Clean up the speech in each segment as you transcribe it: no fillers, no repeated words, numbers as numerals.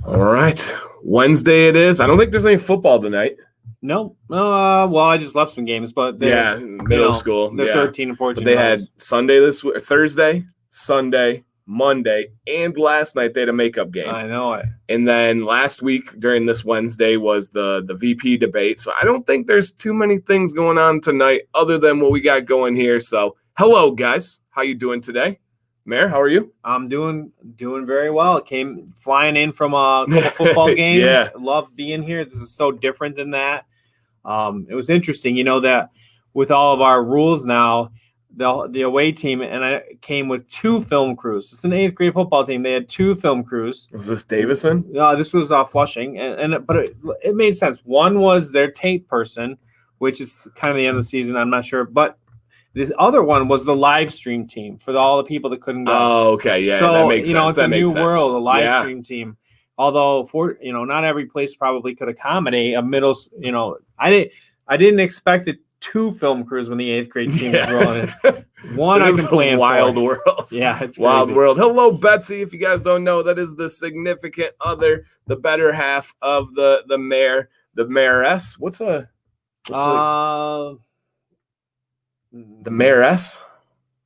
All right. Wednesday it is. I don't think there's any football tonight. No. Well, I just left some games, but they're middle school. They're 13 and 14. But they had Sunday Thursday, Sunday, Monday, and last night they had a makeup game. I know it. And then last week during this Wednesday was the VP debate. So I don't think there's too many things going on tonight other than what we got going here. So hello, guys. How you doing today? Mayor, how are you? I'm doing very well. Came flying in from a couple football games. Yeah. Love being here. This is so different than that. It was interesting, that with all of our rules now, the away team, and I came with 2 film crews. It's an 8th grade football team. They had 2 film crews. Was this Davison? No, this was Flushing, but it made sense. One was their tape person, which is kind of the end of the season. I'm not sure, but the other one was the live stream team for all the people that couldn't go. Oh, okay, yeah, so, that makes sense. It's a new world, a live stream team. Although not every place probably could accommodate a middle. I didn't expect 2 film crews when the 8th grade team was rolling. One I can plan wild world. Yeah, it's wild crazy. world. Hello, Betsy. If you guys don't know, that is the significant other, the better half of the mayor, the mayoress. The mayoress.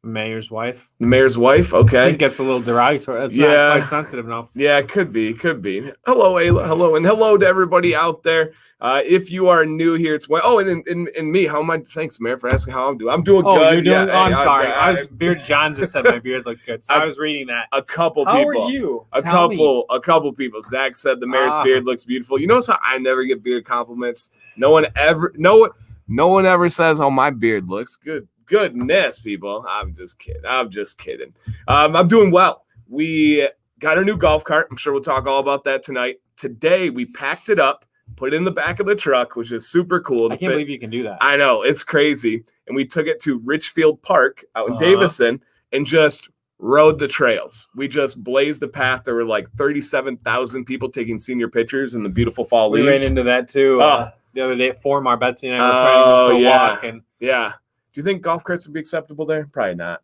Mayor's wife. The mayor's wife. Okay. I think that's a little derogatory. It's not quite sensitive enough. Yeah, it could be. Hello, Ayla. Hello, and hello to everybody out there. If you are new here, it's and me. How am I? Thanks, Mayor, for asking how I'm doing. I'm doing good. You're doing. I'm sorry. Beard John just said my beard looked good, so I was reading that. A couple how people. How are you? A couple people. Zach said the mayor's beard looks beautiful. You notice how I never get beard compliments. No one ever says, "Oh, my beard looks good." Goodness, people. I'm just kidding. I'm doing well. We got our new golf cart. I'm sure we'll talk all about that tonight. Today, we packed it up, put it in the back of the truck, which is super cool. I can't believe you can do that. I know. It's crazy. And we took it to Richfield Park out in Davison and just rode the trails. We just blazed the path. There were like 37,000 people taking senior pictures in the beautiful fall leaves. We ran into that, too. The other day at Formar, Betsy and I were trying to go for a walk. And do you think golf carts would be acceptable there? Probably not.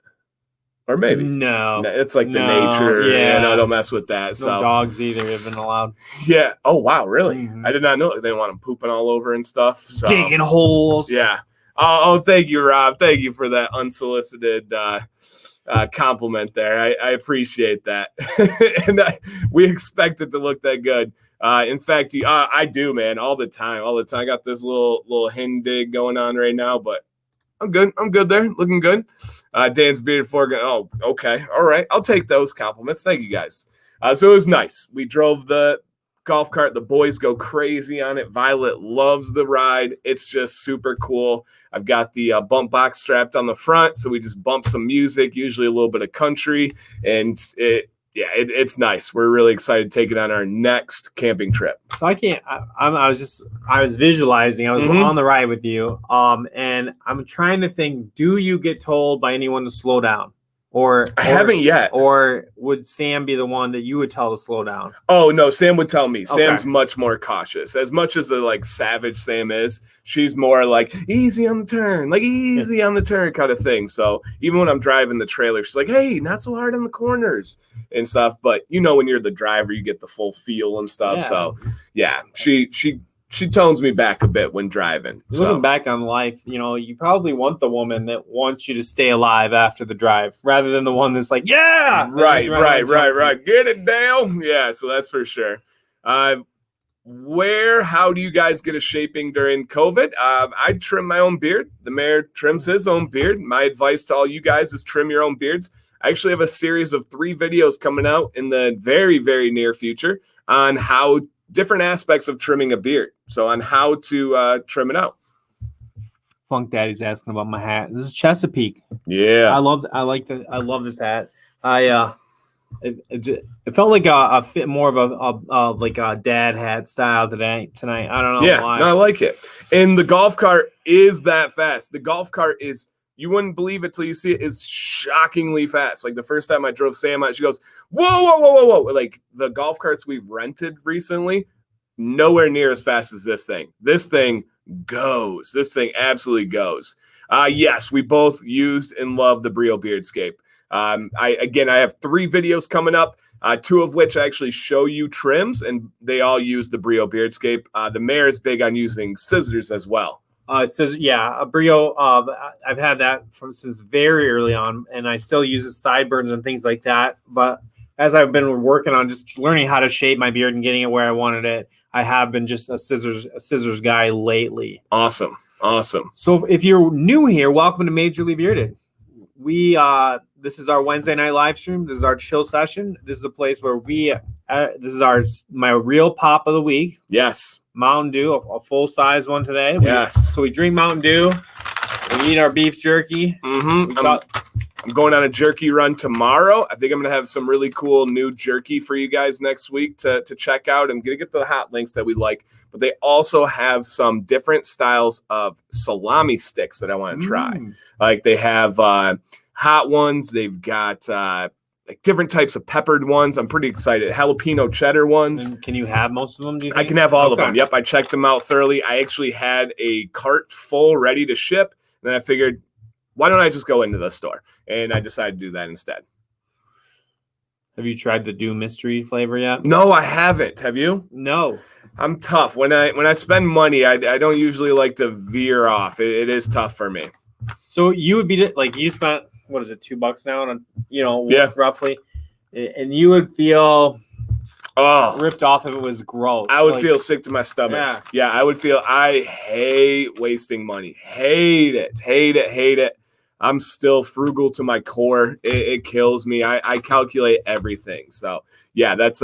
Or maybe. No. It's like the nature. Yeah. Don't mess with that. No dogs either have been allowed. Yeah. Oh, wow. Really? Mm-hmm. I did not know. They want them pooping all over and stuff. So. Digging holes. Yeah. Oh, thank you, Rob. Thank you for that unsolicited compliment there. I appreciate that. And we expect it to look that good. In fact, I do, man, all the time. I got this little hen dig going on right now, but I'm good there. Looking good. DanCBearded foreground. Oh, okay. All right. I'll take those compliments. Thank you, guys. So it was nice. We drove the golf cart. The boys go crazy on it. Violet loves the ride. It's just super cool. I've got the bump box strapped on the front, so we just bump some music, usually a little bit of country, and it's nice. We're really excited to take it on our next camping trip. So I was visualizing. I was on the ride with you. And I'm trying to think, do you get told by anyone to slow down? Or I haven't yet. Or would Sam be the one that you would tell to slow down? Oh, no, Sam would tell me. Okay. Sam's much more cautious. As much as the savage Sam is, she's more like easy on the turn, on the turn kind of thing. So even when I'm driving the trailer, she's like, hey, not so hard on the corners and stuff. But when you're the driver, you get the full feel and stuff. Yeah. So yeah, she tones me back a bit when driving. Looking back on life, you probably want the woman that wants you to stay alive after the drive rather than the one that's like, yeah. Right. Get it down. Yeah, so that's for sure. How do you guys get a shaping during COVID? I trim my own beard. The mayor trims his own beard. My advice to all you guys is trim your own beards. I actually have a series of 3 videos coming out in the very, very near future on how different aspects of trimming a beard. So on how to trim it out. Funk Daddy's asking about my hat. This is Chesapeake. Yeah. I love this hat. It felt like a fit more of a dad hat style tonight. I don't know why. No, I like it. And the golf cart is that fast. The golf cart is, you wouldn't believe it till you see it, is shockingly fast. Like the first time I drove Sam out, she goes, whoa. Like the golf carts we've rented recently, nowhere near as fast as this thing. This thing goes. This thing absolutely goes. Yes, we both used and love the Brio Beardscape. I have 3 videos coming up, 2 of which I actually show you trims, and they all use the Brio Beardscape. The Mayor is big on using scissors as well. It says, yeah, a Brio. I've had that since very early on, and I still use the sideburns and things like that. But as I've been working on just learning how to shape my beard and getting it where I wanted it, I have been just a scissors guy lately. Awesome. So if you're new here, welcome to Majorly Bearded. This is our Wednesday night live stream. This is our chill session. This is a place where this is my real pop of the week. Yes. Mountain Dew, a full size one today. Yes. So we drink Mountain Dew. We eat our beef jerky. I'm going on a jerky run tomorrow. I think I'm going to have some really cool new jerky for you guys next week to check out. I'm going to get the hot links that we like, but they also have some different styles of salami sticks that I want to try. Like they have hot ones. They've got like different types of peppered ones. I'm pretty excited. Jalapeno cheddar ones. And can you have most of them? Do you think? I can have all of them. Yep. I checked them out thoroughly. I actually had a cart full ready to ship. And then I figured, why don't I just go into the store? And I decided to do that instead. Have you tried the Dew mystery flavor yet? No, I haven't. Have you? No. I'm tough. When I spend money, I don't usually like to veer off. It is tough for me. So you would be like, you spent, what is it, $2 now on, roughly. And you would feel ripped off if it was gross. I would feel sick to my stomach. Yeah, I would feel, I hate wasting money. Hate it. I'm still frugal to my core. It kills me. I calculate everything. So yeah, that's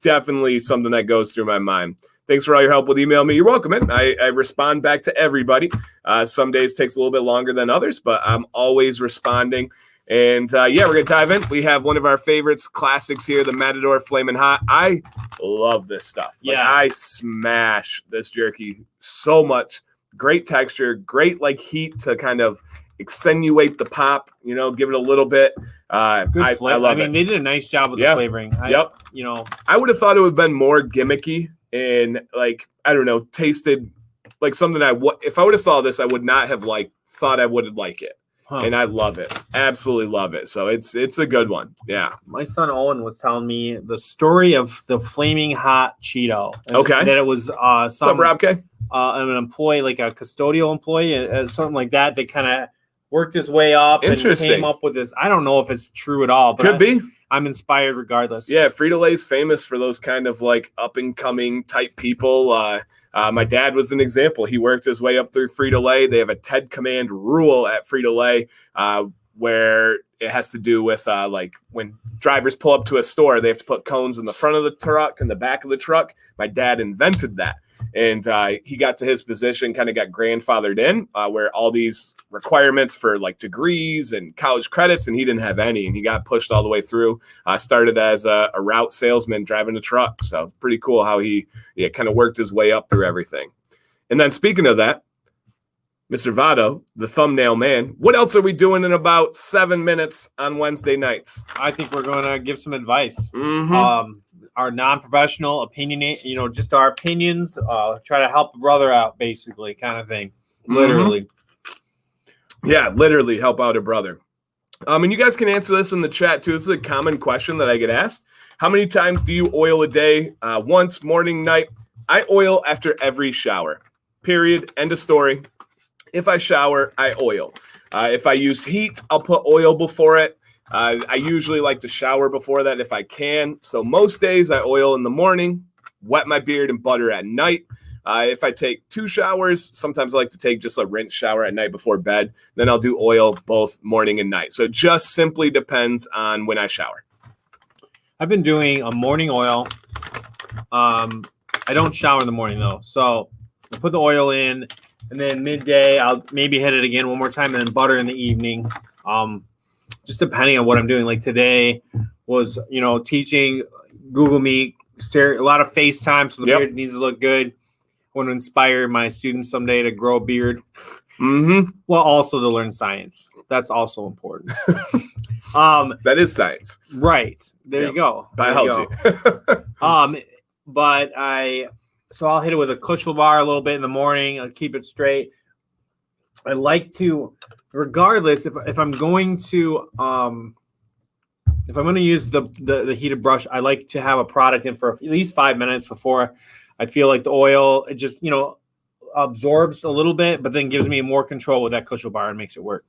definitely something that goes through my mind. Thanks for all your help with email me. You're welcome. I respond back to everybody. Some days takes a little bit longer than others, but I'm always responding. And we're going to dive in. We have one of our favorites, classics here, the Matador Flamin Hot. I love this stuff. I smash this jerky so much. Great texture, great heat to kind of accentuate the pop, give it a little bit. Good flavor. I mean, they did a nice job with the flavoring. I would have thought it would have been more gimmicky and tasted like something if I would have saw this, I would not have thought I would like it. And I love it. Absolutely love it. So it's a good one. Yeah. My son Owen was telling me the story of the Flaming Hot Cheeto. Okay. That it was What's up, Rob K? An employee, like a custodial employee, something like that. They kind of worked his way up and came up with this. I don't know if it's true at all, but could be. I'm inspired regardless. Yeah, Frito-Lay is famous for those kind of up and coming type people. My dad was an example. He worked his way up through Frito-Lay. They have a TED Command rule at Frito-Lay where it has to do with when drivers pull up to a store, they have to put cones in the front of the truck and the back of the truck. My dad invented that. And he got to his position, kind of got grandfathered in where all these requirements for degrees and college credits, and he didn't have any. And he got pushed all the way through, started as a route salesman driving a truck. So pretty cool how he kind of worked his way up through everything. And then speaking of that, Mr. Votto, the thumbnail man, what else are we doing in about 7 minutes on Wednesday nights? I think we're going to give some advice. Mm-hmm. Our non-professional opinion, just our opinions, try to help a brother out, basically, kind of thing. Literally. Yeah, literally help out a brother. And you guys can answer this in the chat, too. This is a common question that I get asked. How many times do you oil a day? Once, morning, night. I oil after every shower. Period. End of story. If I shower, I oil. If I use heat, I'll put oil before it. I usually like to shower before that if I can. So most days I oil in the morning, wet my beard and butter at night. If I take 2 showers, sometimes I like to take just a rinse shower at night before bed. Then I'll do oil both morning and night. So it just simply depends on when I shower. I've been doing a morning oil. I don't shower in the morning though. So I put the oil in and then midday I'll maybe hit it again one more time and then butter in the evening. Just depending on what I'm doing. Like today was, teaching Google Meet, a lot of FaceTime, so the beard needs to look good. I want to inspire my students someday to grow a beard. Mm-hmm. Well, also to learn science. That's also important. That is science. Right. There you go. Biology. So I'll hit it with a Kushel bar a little bit in the morning. I'll keep it straight. I like to, regardless if I'm going to use the heated brush, I like to have a product in for at least 5 minutes before I feel like the oil, it just, absorbs a little bit, but then gives me more control with that cushion bar and makes it work.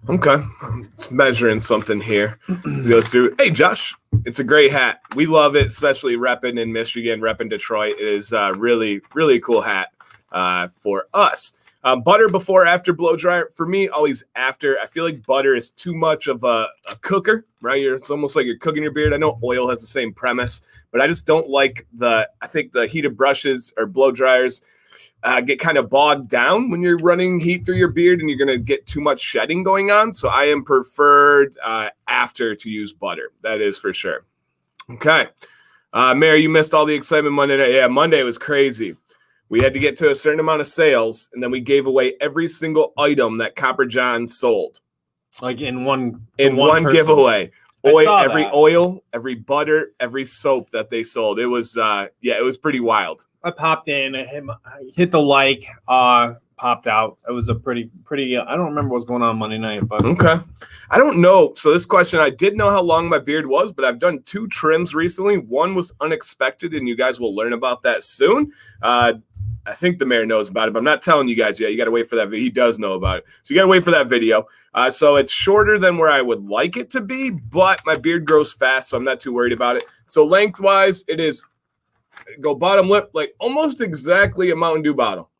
Okay. I'm just measuring something here. It goes through. Hey, Josh, it's a great hat. We love it, especially repping in Michigan, repping Detroit. It is really, really cool hat for us. Butter before, after blow dryer. For me, always after. I feel like butter is too much of a cooker, right? It's almost like you're cooking your beard. I know oil has the same premise, but I just don't like I think the heated brushes or blow dryers get kind of bogged down when you're running heat through your beard and you're going to get too much shedding going on. So I am preferred after to use butter. That is for sure. Okay. Mary, you missed all the excitement Monday night. Yeah, Monday was crazy. We had to get to a certain amount of sales, and then we gave away every single item that Copper John sold. Like in one giveaway. Every oil, every butter, every soap that they sold. It was it was pretty wild. I popped in, I hit the popped out. It was a pretty I don't remember what's going on Monday night, but okay. I don't know. So this question, I did know how long my beard was, but I've done 2 trims recently. One was unexpected, and you guys will learn about that soon. I think the mayor knows about it, but I'm not telling you guys yet. You got to wait for that video. He does know about it. So you got to wait for that video. So it's shorter than where I would like it to be, but my beard grows fast, so I'm not too worried about it. So lengthwise, it is go bottom lip, like almost exactly a Mountain Dew bottle.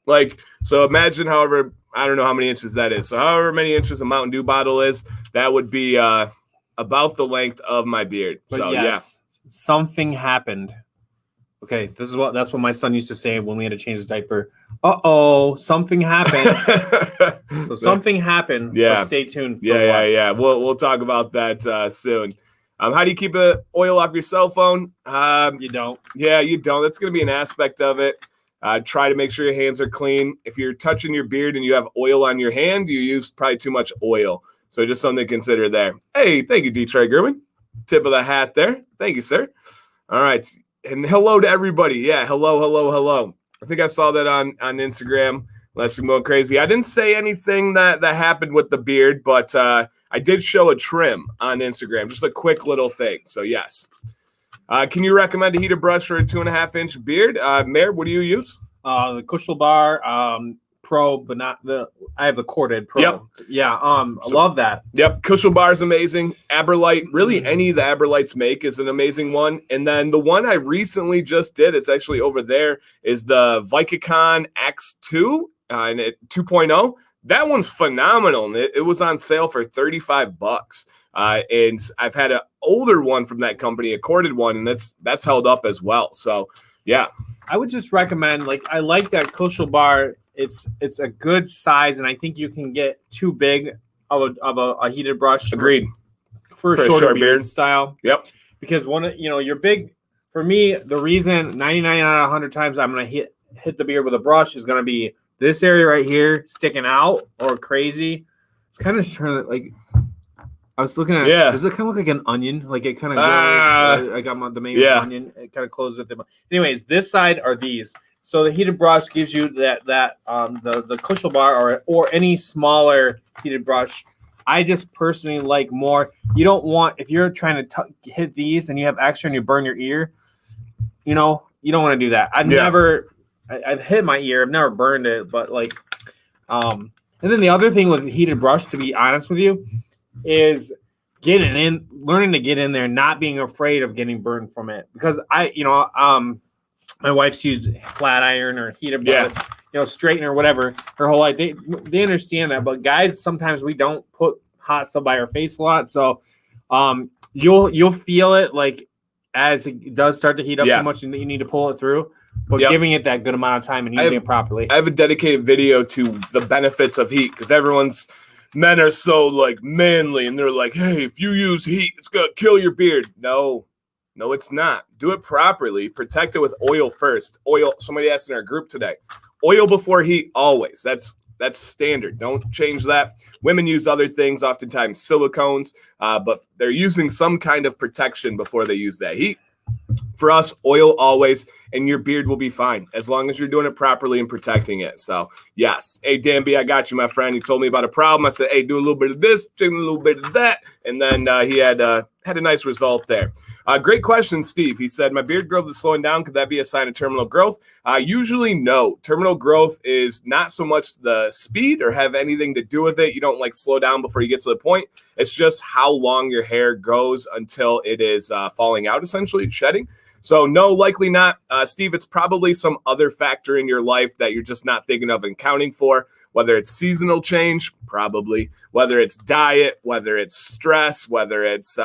Like, so imagine however, I don't know how many inches that is. So however many inches a Mountain Dew bottle is, that would be about the length of my beard. But so yes, something happened. Okay, that's what my son used to say when we had to change his diaper. Something happened. So something happened. Yeah. But stay tuned. Yeah. We'll talk about that soon. How do you keep the oil off your cell phone? You don't. Yeah, you don't. That's going to be an aspect of it. Try to make sure your hands are clean. If you're touching your beard and you have oil on your hand, you use probably too much oil. So just something to consider there. Hey, thank you, Detroit German. Tip of the hat there. Thank you, sir. All right. And hello to everybody. Yeah, hello. I think I saw that on Instagram. Let's go crazy. I didn't say anything that happened with the beard, but I did show a trim on Instagram, just a quick little thing. So yes. Can you recommend a heated brush for a 2.5-inch beard? Mayor, what do you use? The Kushel Bar Pro, but not I have the corded Pro. Yep. Yeah. I love that. Yep. Kushel Bar is amazing. Aberlite, really any of the Aberlites make is an amazing one. And then the one I recently just did, it's actually over there, is the Vicacon X2 and 2.0. That one's phenomenal. And it was on sale for $35. And I've had an older one from that company, a corded one, and that's held up as well. So yeah. I would just recommend, I like that Kushel Bar. It's a good size, and I think you can get too big of a heated brush. Agreed. For a short beard style. Yep. Because you're big. For me, the reason 99 out of 100 times I'm gonna hit the beard with a brush is gonna be this area right here sticking out or crazy. It's kind of trying to I was looking at it. Does it kind of look like an onion? Like it kind of I got the main onion. It kind of closes at the. Anyways, this side are these. So the heated brush gives you the Kushel Bar or any smaller heated brush. I just personally like more. You don't want, if you're trying to hit these and you have extra and you burn your ear, you don't want to do that. I've hit my ear. I've never burned it, but and then the other thing with heated brush, to be honest with you, is learning to get in there, not being afraid of getting burned from it. Because my wife's used flat iron or heated brush, straightener or whatever her whole life. They understand that, but guys, sometimes we don't put hot stuff by our face a lot. So you'll feel it as it does start to heat up too much and you need to pull it through. But giving it that good amount of time and using it properly. I have a dedicated video to the benefits of heat because men are so manly and they're like, hey, if you use heat, it's gonna kill your beard. No, it's not. Do it properly. Protect it with oil first. Oil. Somebody asked in our group today. Oil before heat, always. That's standard. Don't change that. Women use other things, oftentimes silicones, but they're using some kind of protection before they use that heat. For us, oil always, and your beard will be fine as long as you're doing it properly and protecting it. So, yes. Hey, Dan B, I got you, my friend. He told me about a problem. I said, hey, do a little bit of this, do a little bit of that. And then he had a nice result there. Great question, Steve. He said, my beard growth is slowing down. Could that be a sign of terminal growth? Usually, no. Terminal growth is not so much the speed or have anything to do with it. You don't like slow down before you get to the point. It's just how long your hair goes until it is falling out, essentially, shedding. So no, likely not. Steve, it's probably some other factor in your life that you're just not thinking of and counting for, whether it's seasonal change, probably, whether it's diet, whether it's stress, whether it's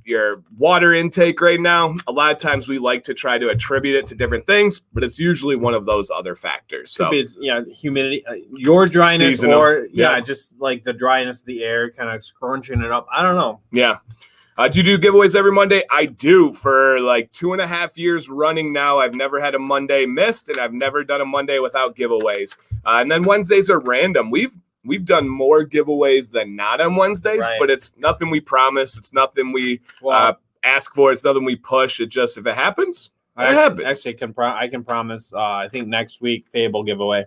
your water intake right now. A lot of times we like to try to attribute it to different things, but it's usually one of those other factors. So, humidity, your dryness, seasonal, or just like the dryness of the air kind of scrunching it up. I don't know. Yeah. Do you do giveaways every Monday? I do. For like 2.5 years running now, I've never had a Monday missed, and I've never done a Monday without giveaways. And then Wednesdays are random. We've done more giveaways than not on Wednesdays, right. But it's nothing we promise. It's nothing we ask for. It's nothing we push. It just, if it happens, it happens. Actually, I can promise, I think next week, Fable giveaway.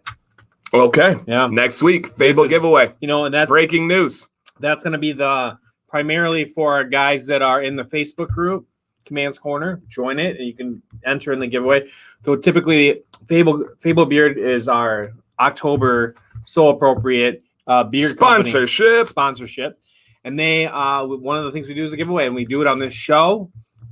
Okay. Yeah. Next week, Fable giveaway. And that's breaking news. That's going to be primarily for our guys that are in the Facebook group, Command's Corner. Join it, and you can enter in the giveaway. So typically, Fable Beard is our October so appropriate beard sponsorship, and they one of the things we do is a giveaway, and we do it on this show,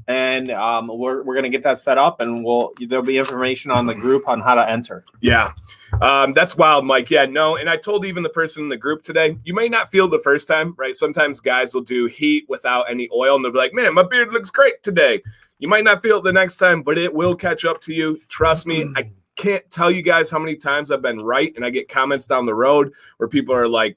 and we're gonna get that set up, and there'll be information on the group on how to enter. Yeah. That's wild, Mike. Yeah, no. And I told even the person in the group today, you may not feel the first time, right? Sometimes guys will do heat without any oil, and they'll be like, man, my beard looks great today. You might not feel it the next time, but it will catch up to you. Trust me. I can't tell you guys how many times I've been right, and I get comments down the road where people are like,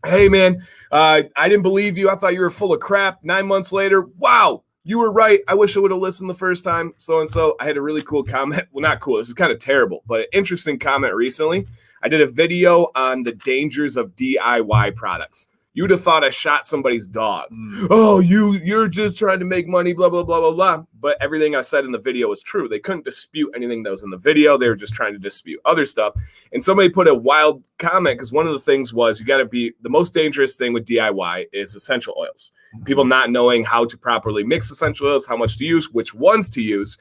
hey, man, I didn't believe you. I thought you were full of crap. 9 months later, wow, you were right. I wish I would have listened the first time. So-and-so. I had a really cool comment. Well, not cool. This is kind of terrible, but an interesting comment recently. I did a video on the dangers of DIY products. You would have thought I shot somebody's dog. Oh, you're just trying to make money, blah, blah, blah, blah, blah. But everything I said in the video was true. They couldn't dispute anything that was in the video. They were just trying to dispute other stuff. And somebody put a wild comment, because one of the things was the most dangerous thing with DIY is essential oils. People not knowing how to properly mix essential oils, how much to use, which ones to use.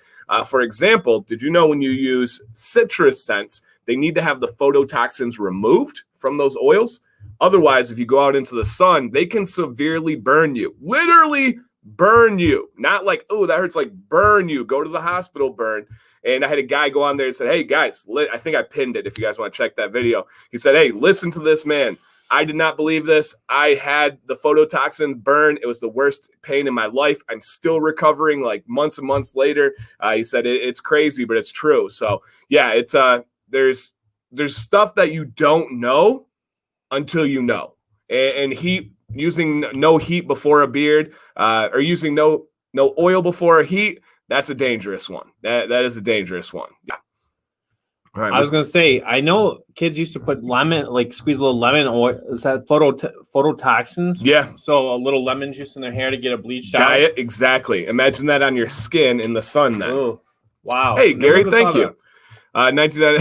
For example, did you know when you use citrus scents, they need to have the phototoxins removed from those oils? Otherwise, if you go out into the sun, they can severely burn you. Literally burn you. Not like, oh, that hurts, like burn you. Go to the hospital, burn. And I had a guy go on there and said, hey, guys, I think I pinned it if you guys want to check that video. He said, hey, listen to this, man. I did not believe this. I had the phototoxins burn. It was the worst pain in my life. I'm still recovering like months and months later. He said, it's crazy, but it's true. So, yeah, it's there's stuff that you don't know until you know. And heat, using no heat before a beard, or using no oil before a heat, that's a dangerous one. That is a dangerous one. Yeah. All right, I was gonna say, I know kids used to put lemon, like squeeze a little lemon oil. Is that phototoxins? Yeah. So a little lemon juice in their hair to get it bleached out. Diet, exactly. Imagine that on your skin in the sun then. Oh, wow. Hey, Gary, thank you. 19.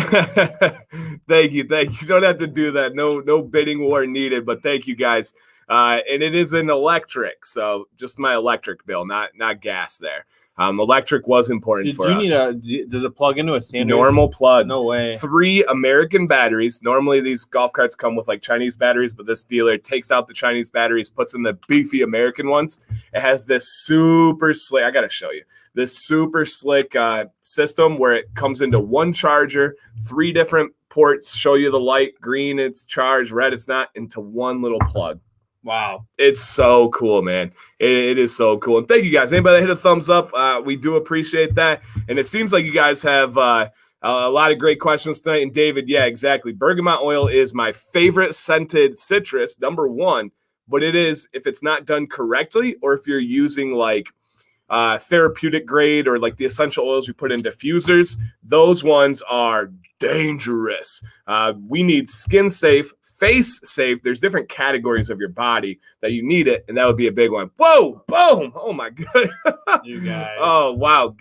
Thank you. You don't have to do that. No bidding war needed, but thank you guys. And it is an electric, so just my electric bill, not gas there. Electric was important for us. Does it plug into a standard? Normal plug. No way. 3 American batteries. Normally these golf carts come with like Chinese batteries, but this dealer takes out the Chinese batteries, puts in the beefy American ones. It has this super slick, I got to show you, this super slick system where it comes into one charger, 3 different ports, show you the light, green, it's charged, red, it's not, into one little plug. Wow. It's so cool, man. It is so cool. And thank you guys. Anybody that hit a thumbs up, we do appreciate that. And it seems like you guys have a lot of great questions tonight. And David, yeah, exactly. Bergamot oil is my favorite scented citrus, #1. But it is, if it's not done correctly, or if you're using like therapeutic grade or like the essential oils you put in diffusers, those ones are dangerous. We need skin safe, face safe, there's different categories of your body that you need it, and that would be a big one. Whoa, boom! Oh my god! You guys. Oh wow,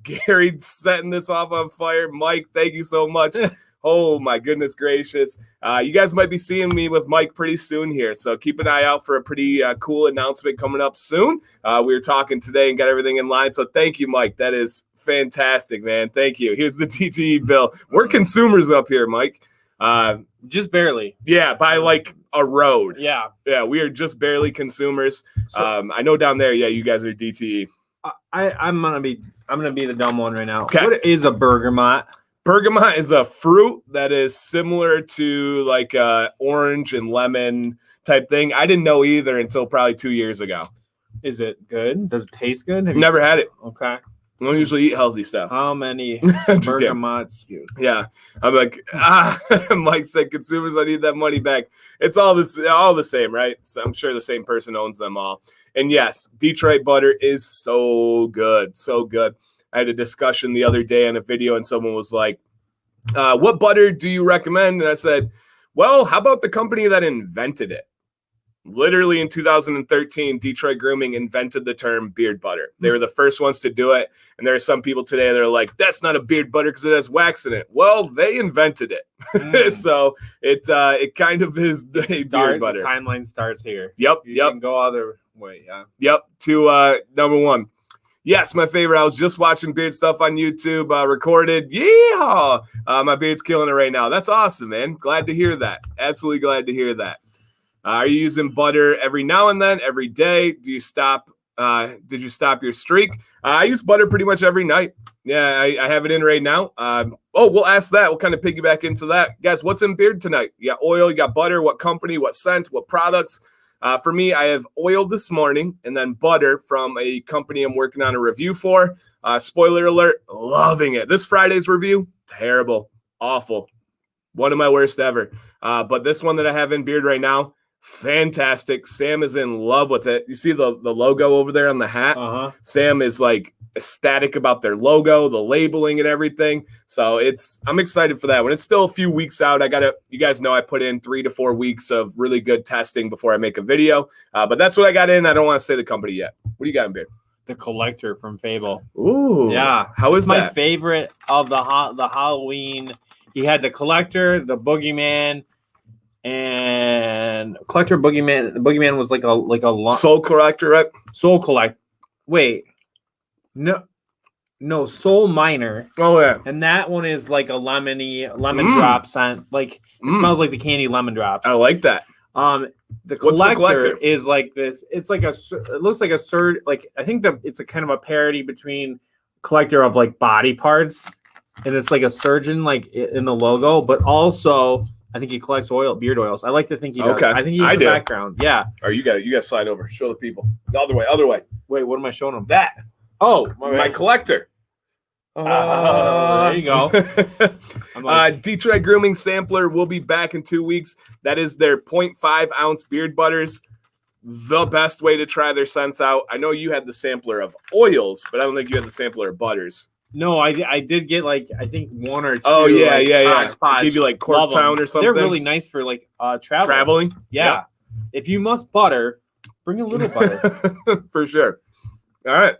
Gary setting this off on fire. Mike, thank you so much. Oh my goodness gracious. You guys might be seeing me with Mike pretty soon here, so keep an eye out for a pretty cool announcement coming up soon. We were talking today and got everything in line, so thank you, Mike. That is fantastic, man. Thank you. Here's the DTE bill. We're consumers up here, Mike. Just barely. Yeah, by like a road. Yeah. Yeah, we are just barely consumers. I know down there, yeah, you guys are DTE. I'm gonna be the dumb one right now. Okay. What is a bergamot? Bergamot is a fruit that is similar to like orange and lemon type thing. I didn't know either until probably 2 years ago. Is it good? Does it taste good? Never had it. Okay. I don't usually eat healthy stuff. How many Just bergamots? Yeah. I'm like, Mike said, consumers, I need that money back. It's all the same, right? So I'm sure the same person owns them all. And yes, Detroit butter is so good. So good. I had a discussion the other day on a video, and someone was like, what butter do you recommend? And I said, well, how about the company that invented it? Literally in 2013, Detroit Grooming invented the term beard butter. They were the first ones to do it. And there are some people today that are like, that's not a beard butter because it has wax in it. Well, they invented it. So it kind of is the beard butter. The timeline starts here. Yep. You can go other way. Yeah. Yep. To number one. Yes, my favorite. I was just watching beard stuff on YouTube, recorded. Yeehaw! My beard's killing it right now. That's awesome, man. Glad to hear that. Absolutely glad to hear that. Are you using butter every now and then, every day? Do you stop? Did you stop your streak? I use butter pretty much every night. Yeah, I have it in right now. We'll ask that. We'll kind of piggyback into that. Guys, what's in beard tonight? You got oil, you got butter. What company, what scent, what products? For me, I have oil this morning and then butter from a company I'm working on a review for. Spoiler alert, loving it. This Friday's review, terrible, awful. One of my worst ever. But this one that I have in beard right now, fantastic. Sam is in love with it. You see the logo over there on the hat? Uh-huh. Sam is like ecstatic about their logo, the labeling and everything. So I'm excited for that one. It's still a few weeks out. You guys know I put in 3 to 4 weeks of really good testing before I make a video. But that's what I got in. I don't want to say the company yet. What do you got in beard? The Collector from Fable. Ooh. Yeah. How is that? My favorite of the Halloween. He had the Collector, the Boogeyman, and Collector Boogeyman. The Boogeyman was like a Soul Collector, right? Soul Collect. Wait. No, Soul Miner. Oh yeah, and that one is like a lemon drop scent. Like it smells like the candy lemon drops. I like that. The collector is like this. It's like it looks like a surge. Like I think it's a kind of a parody between Collector of like body parts, and it's like a surgeon like in the logo, but also I think he collects beard oils. I like to think he does. Okay. I think he has the background. Yeah. You got to slide over. Show the people the other way. Wait, what am I showing them? That. Oh, my collector. There you go. Detroit Grooming Sampler will be back in 2 weeks. That is their 0.5 ounce beard butters. The best way to try their scents out. I know you had the sampler of oils, but I don't think you had the sampler of butters. No, I did get like I think 1 or 2. Oh yeah. Give you like Corktown or something. They're really nice for like traveling. Yeah. If you must butter, bring a little butter for sure. All right.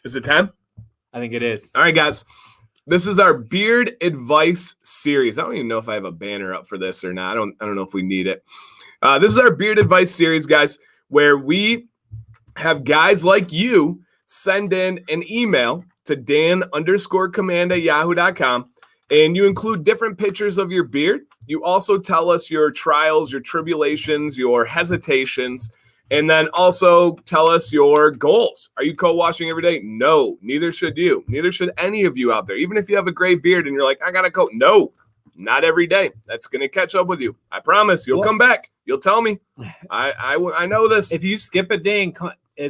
Is it 10? I think it is. All right, guys. This is our beard advice series. I don't even know if I have a banner up for this or not. I don't know if we need it. This is our beard advice series, guys, where we have guys like you send in an email to Dan_command@yahoo.com, and you include different pictures of your beard. You also tell us your trials, your tribulations, your hesitations, and then also tell us your goals. Are you co-washing every day? No, neither should you. Neither should any of you out there. Even if you have a gray beard and you're like, I got to coat. No, not every day. That's going to catch up with you. I promise. You'll come back. You'll tell me. I know this. If you skip a day and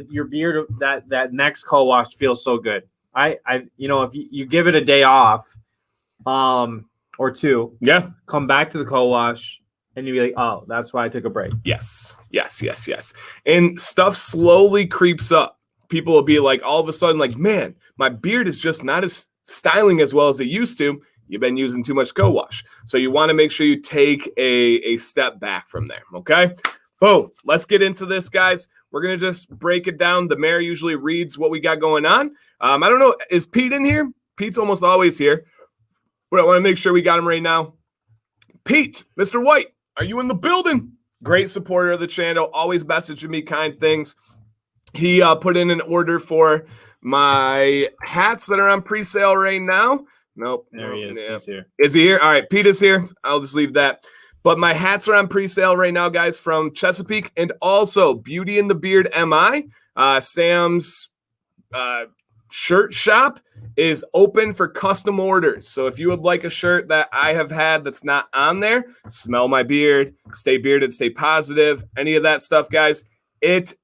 your beard, that next co-wash feels so good. If you give it a day off, or 2, come back to the co-wash. And you'd be like, oh, that's why I took a break. Yes. And stuff slowly creeps up. People will be like, all of a sudden, like, man, my beard is just not as styling as well as it used to. you've been using too much co-wash. So you want to make sure you take a step back from there, okay? Boom. Let's get into this, guys. We're going to just break it down. The mayor usually reads what we got going on. I don't know. Is Pete in here? Pete's almost always here. But I want to make sure we got him right now. Pete, Mr. White, are you in the building? Great supporter of the channel. Always messaging me kind things. He put in an order for my hats that are on pre-sale right now. Nope. There he is. He's here. Is he here? All right. Pete is here. I'll just leave that. But my hats are on pre-sale right now, guys, from Chesapeake and also Beauty and the Beard MI. Sam's shirt shop is open for custom orders. So if you would like a shirt that I have had that's not on there, smell my beard, stay bearded, stay positive, any of that stuff, guys, it's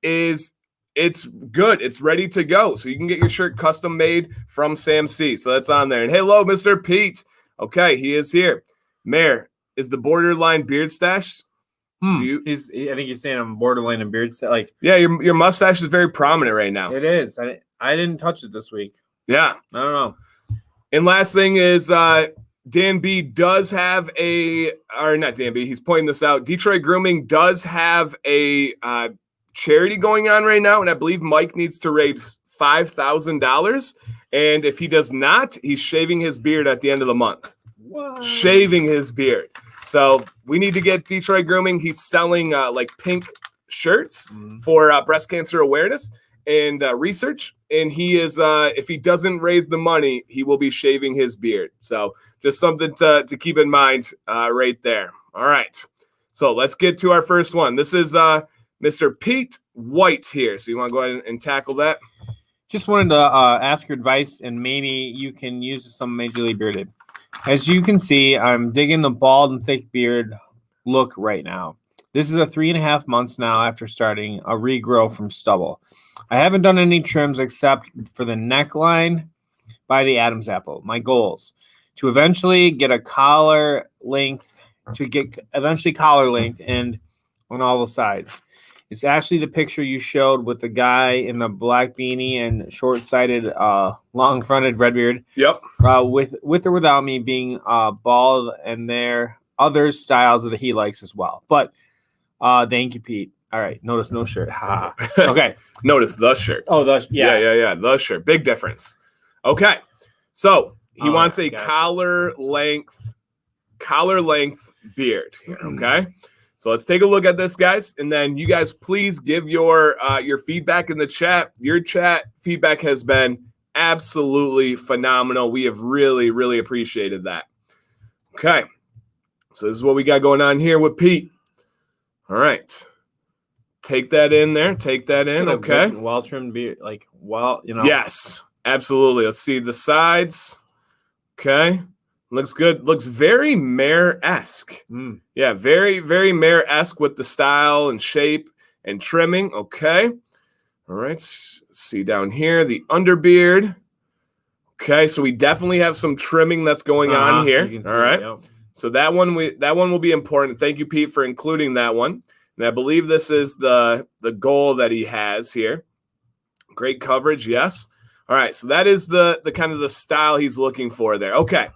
good. It's ready to go. So you can get your shirt custom made from Sam C. So that's on there. And hello, Mr. Pete. Okay, he is here. Mayor, is the borderline beard stash? I think he's saying I'm borderline and beard stash. Like, yeah, your mustache is very prominent right now. It is. I didn't touch it this week. Yeah. I don't know. And last thing is Dan B does have not Dan B, he's pointing this out. Detroit Grooming does have a charity going on right now, and I believe Mike needs to raise $5,000. And if he does not, he's shaving his beard at the end of the month. What? Shaving his beard. So we need to get Detroit Grooming. He's selling like pink shirts for breast cancer awareness and research. And he is, if he doesn't raise the money, he will be shaving his beard. So just something to keep in mind right there. All right. So let's get to our first one. This is Mr. Pete White here. So you want to go ahead and tackle that? Just wanted to ask your advice, and maybe you can use some Major League Bearded. As you can see, I'm digging the bald and thick beard look right now. This is 3.5 months now after starting a regrow from stubble. I haven't done any trims except for the neckline by the Adam's apple. My goals to eventually get a collar length, and on all the sides. It's actually the picture you showed with the guy in the black beanie and short-sighted, long-fronted red beard. Yep. With or without me being bald, and there other styles that he likes as well. But thank you, Pete. All right. Notice no shirt. Ha. Okay. Notice the shirt. Oh, yeah. The shirt. Big difference. Okay. So he wants a collar length beard here. Okay. So let's take a look at this, guys, and then you guys please give your feedback in the chat. Your chat feedback has been absolutely phenomenal. We have really, really appreciated that. Okay, so this is what we got going on here with Pete. All right, take that in there. Take that in. Okay, well trimmed beard, Yes, absolutely. Let's see the sides. Okay. Looks good. Looks very mayor-esque. Yeah, very, very mayor-esque with the style and shape and trimming. Okay. All right. Let's see down here, the underbeard. Okay, so we definitely have some trimming that's going on here. All right. Yep. So that one will be important. Thank you, Pete, for including that one. And I believe this is the goal that he has here. Great coverage, yes. All right, so that is the kind of the style he's looking for there. Okay.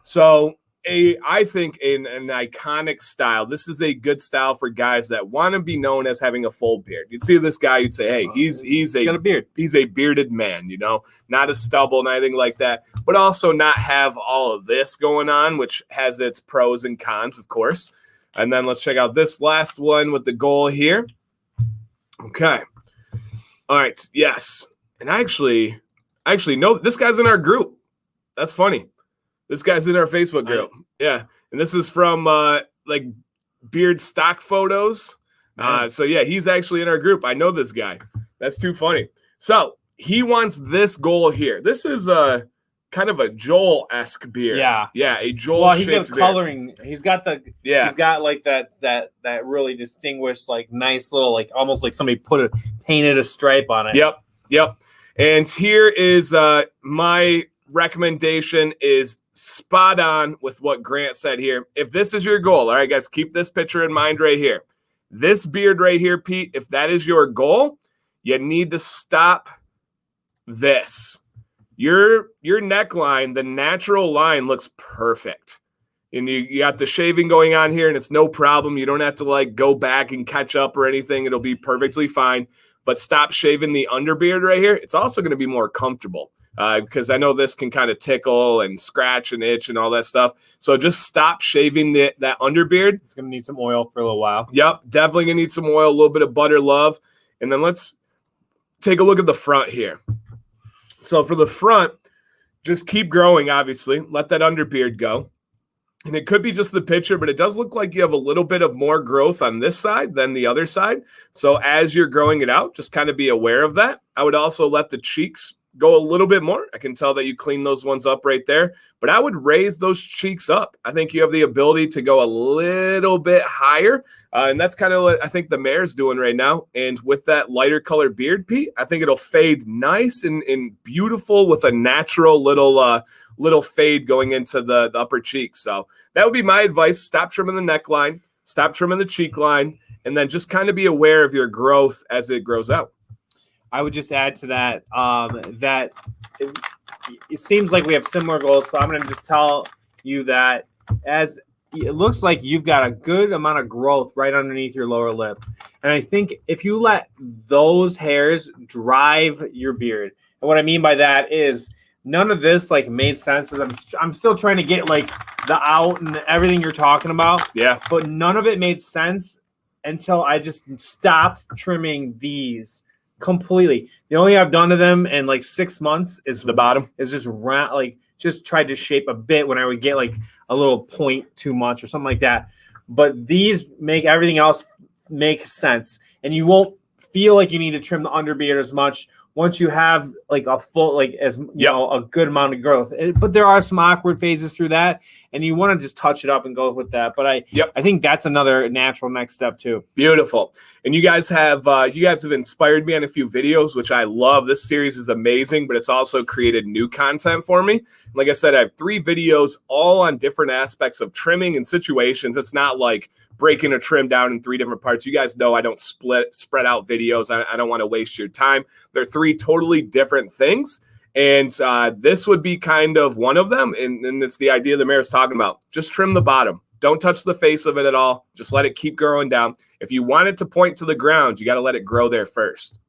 So I think an iconic style. This is a good style for guys that want to be known as having a full beard. You'd see this guy, you'd say, hey, he's got a beard. He's a bearded man, not a stubble and anything like that, but also not have all of this going on, which has its pros and cons, of course. And then let's check out this last one with the goal here. Okay. All right. Yes. And I actually know this guy's in our group. That's funny. This guy's in our Facebook group. Yeah. And this is from like beard stock photos. So yeah, he's actually in our group. I know this guy. That's too funny. So he wants this goal here. This is a kind of a Joel-esque beard. Yeah. Yeah. A Joel. Well, he's got coloring. He's got he's got like that really distinguished, like nice little, like almost like somebody painted a stripe on it. Yep. And here is my recommendation is spot on with what Grant said here. If this is your goal, all right, guys, keep this picture in mind right here. This beard right here, Pete, if that is your goal, you need to stop this. your neckline, the natural line looks perfect. And you got the shaving going on here, and it's no problem. You don't have to like go back and catch up or anything. It'll be perfectly fine. But stop shaving the underbeard right here. It's also going to be more comfortable because I know this can kind of tickle and scratch and itch and all that stuff. So just stop shaving that underbeard. It's going to need some oil for a little while. Yep, definitely going to need some oil, a little bit of butter love. And then let's take a look at the front here. So for the front, just keep growing, obviously. Let that underbeard go. And it could be just the picture, but it does look like you have a little bit of more growth on this side than the other side. So as you're growing it out, just kind of be aware of that. I would also let the cheeks go a little bit more. I can tell that you clean those ones up right there, but I would raise those cheeks up. I think you have the ability to go a little bit higher. And that's kind of what I think the mare's doing right now. And with that lighter color beard, Pete, I think it'll fade nice and beautiful with a natural little fade going into the upper cheek. So that would be my advice. Stop trimming the neckline, stop trimming the cheek line, and then just kind of be aware of your growth as it grows out. I would just add to that that it seems like we have similar goals. So I'm going to just tell you that as it looks like you've got a good amount of growth right underneath your lower lip. And I think if you let those hairs drive your beard, and what I mean by that is none of this like made sense. I'm still trying to get like the out and everything you're talking about. Yeah. But none of it made sense until I just stopped trimming these completely. The only thing I've done to them in like 6 months is the bottom. Is just just tried to shape a bit when I would get like a little point too much or something like that. But these make everything else make sense, and you won't feel like you need to trim the underbeard as much once you have like a full, like as you know, a good amount of growth. But there are some awkward phases through that, and you want to just touch it up and go with that. But I think that's another natural next step too. Beautiful. And you guys have inspired me on a few videos, which I love. This series is amazing, but it's also created new content for me. Like I said, I have 3 videos all on different aspects of trimming and situations. It's not like breaking a trim down in 3 different parts. You guys know I don't spread out videos. I don't want to waste your time. They're 3 totally different things. And this would be kind of one of them. And it's the idea the mayor's talking about. Just trim the bottom. Don't touch the face of it at all. Just let it keep growing down. If you want it to point to the ground, you got to let it grow there first.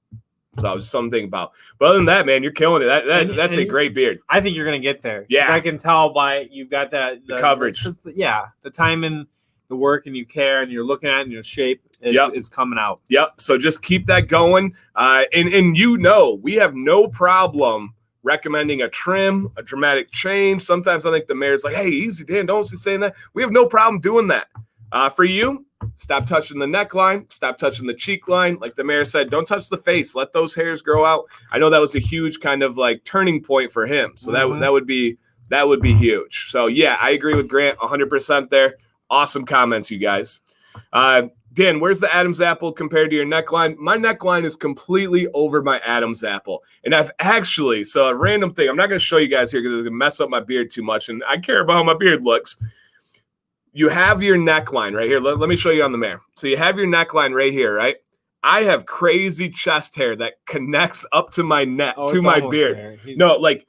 So was something about. But other than that, man, you're killing it. That's a great beard. I think you're going to get there. Yeah. I can tell by you've got the coverage. The time and the work, and you care, and you're looking at it, and your shape is coming out. Yep. So just keep that going. And we have no problem recommending a trim, a dramatic change. Sometimes I think the mayor's like, hey, easy, Dan, don't be saying that. We have no problem doing that. For you, stop touching the neckline, stop touching the cheek line. Like the mayor said, don't touch the face. Let those hairs grow out. I know that was a huge kind of like turning point for him. So that would be huge. So yeah, I agree with Grant 100% there. Awesome comments, you guys. Dan, where's the Adam's apple compared to your neckline? My neckline is completely over my Adam's apple. And I've actually, so a random thing, I'm not going to show you guys here because it's going to mess up my beard too much. And I care about how my beard looks. You have your neckline right here. Let me show you on the mare. So you have your neckline right here, right? I have crazy chest hair that connects up to my neck, to my beard. No, like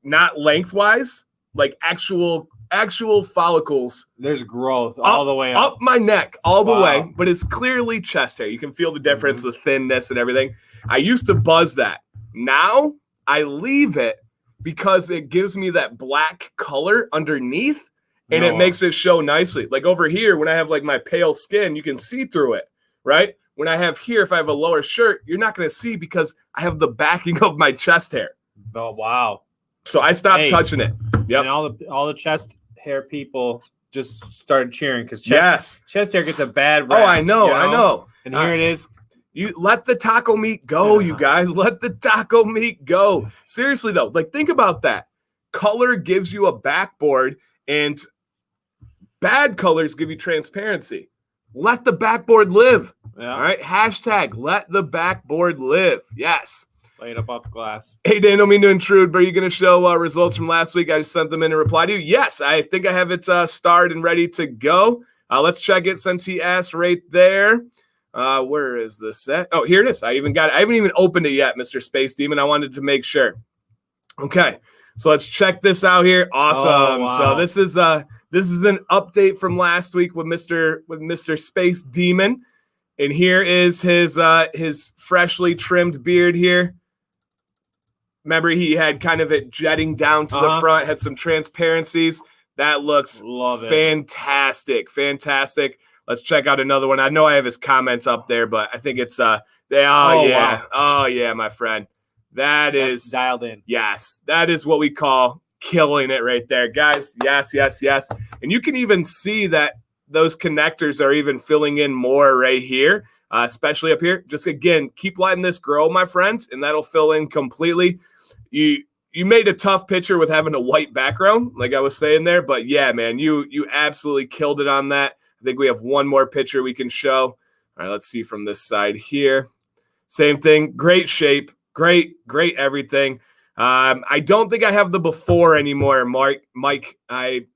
not lengthwise, like actual follicles. There's growth all the way up my neck, all the way, but it's clearly chest hair. You can feel the difference, the thinness and everything. I used to buzz that. Now I leave it because it gives me that black color underneath, and it makes it show nicely. Like over here, when I have like my pale skin, you can see through it, right? When I have here, if I have a lower shirt, you're not going to see because I have the backing of my chest hair. Oh, wow. So I stopped touching it. Yep. And all the chest hair people just started cheering because chest hair gets a bad rap. Oh, I know. And here it is. You let the taco meat go, you guys. Let the taco meat go. Seriously, though, like think about that. Color gives you a backboard, and bad colors give you transparency. Let the backboard live. Yeah. All right. # let the backboard live. Yes. Lay it up off the glass. Hey, Dan, don't mean to intrude, but are you going to show results from last week? I just sent them in and reply to you. Yes, I think I have it starred and ready to go. Let's check it since he asked right there. Where is this at? Oh, here it is. I haven't even opened it yet, Mr. Space Demon. I wanted to make sure. Okay, so let's check this out here. Awesome. Oh, wow. So this is an update from last week with Mr. Space Demon, and here is his freshly trimmed beard here. Remember, he had kind of it jetting down to the front, had some transparencies. That looks fantastic. Fantastic. Let's check out another one. I know I have his comments up there, but I think it's wow. Oh yeah, my friend. That's dialed in. Yes, that is what we call killing it right there, guys. Yes. And you can even see that those connectors are even filling in more right here, especially up here. Just again, keep letting this grow, my friends, and that'll fill in completely. You made a tough picture with having a white background, like I was saying there, but yeah, man, you absolutely killed it on that. I think we have one more picture we can show. All right, let's see from this side here. Same thing, great shape, great everything. I don't think I have the before anymore, Mike. I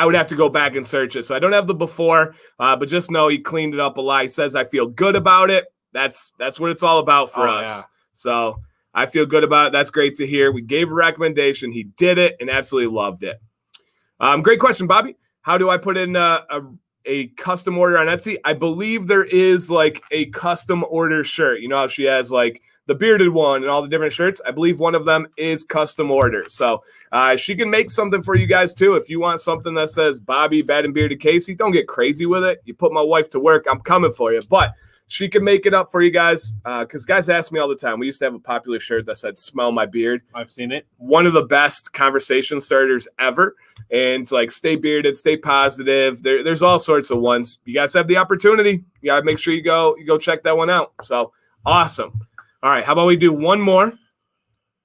would have to go back and search it. So I don't have the before, but just know he cleaned it up a lot. He says I feel good about it. That's what it's all about for us. Yeah. So I feel good about it. That's great to hear. We gave a recommendation. He did it and absolutely loved it. Great question, Bobby. How do I put in a custom order on Etsy? I believe there is like a custom order shirt. You know how she has like the bearded one and all the different shirts? I believe one of them is custom order. So she can make something for you guys too. If you want something that says Bobby, Bad and Bearded Casey, don't get crazy with it. You put my wife to work, I'm coming for you. But she can make it up for you guys because guys ask me all the time. We used to have a popular shirt that said smell my beard. I've seen it. One of the best conversation starters ever. And it's like, stay bearded, stay positive. There's all sorts of ones. You guys have the opportunity. You got to make sure you go check that one out. So awesome. All right. How about we do one more?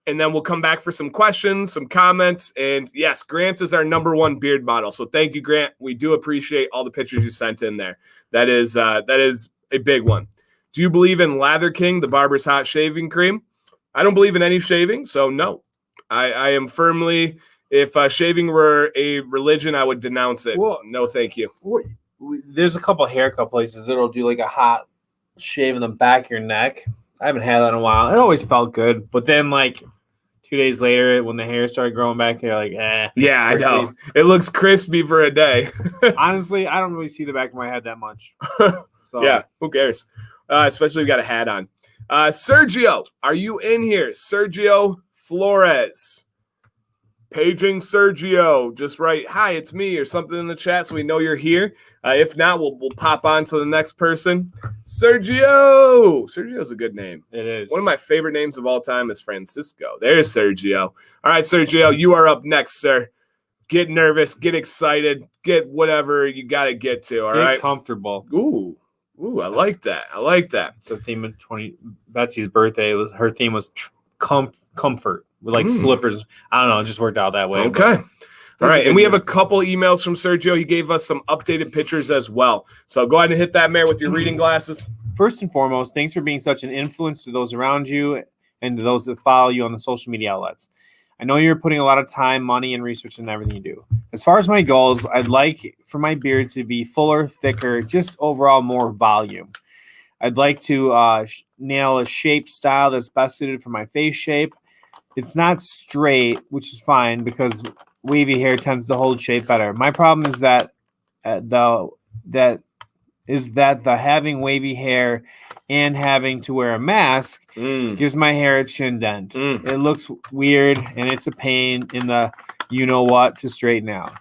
And then we'll come back for some questions, some comments. And yes, Grant is our #1 beard model. So thank you, Grant. We do appreciate all the pictures you sent in there. That is a big one. Do you believe in Lather King, the barber's hot shaving cream? I don't believe in any shaving, so no. I am firmly, if shaving were a religion, I would denounce it. Well, no, thank you. There's a couple haircut places that'll do like a hot shave in the back of your neck. I haven't had that in a while. It always felt good, but then like 2 days later, when the hair started growing back, they're like, eh. Yeah, I know. It looks crispy for a day. Honestly, I don't really see the back of my head that much. So. Yeah, who cares? Especially if you got a hat on. Sergio, are you in here? Sergio Flores. Paging Sergio. Just write, hi, it's me, or something in the chat so we know you're here. If not, we'll pop on to the next person. Sergio. Sergio's a good name. It is. One of my favorite names of all time is Francisco. There's Sergio. All right, Sergio, you are up next, sir. Get nervous, get excited, get whatever you got to get to, all right? Get comfortable. Ooh, I like that. I like that. It's the theme of Betsy's birthday. Her theme was comfort with like slippers. I don't know. It just worked out that way. Okay. All right. And we have a couple emails from Sergio. He gave us some updated pictures as well. So go ahead and hit that, Mayor, with your reading glasses. First and foremost, thanks for being such an influence to those around you and to those that follow you on the social media outlets. I know you're putting a lot of time, money, and research in everything you do. As far as my goals, I'd like for my beard to be fuller, thicker, just overall more volume. I'd like to nail a shape style that's best suited for my face shape. It's not straight, which is fine because wavy hair tends to hold shape better. My problem is that the having wavy hair and having to wear a mask gives my hair a chin dent. It looks weird, and it's a pain in the you-know-what to straighten out.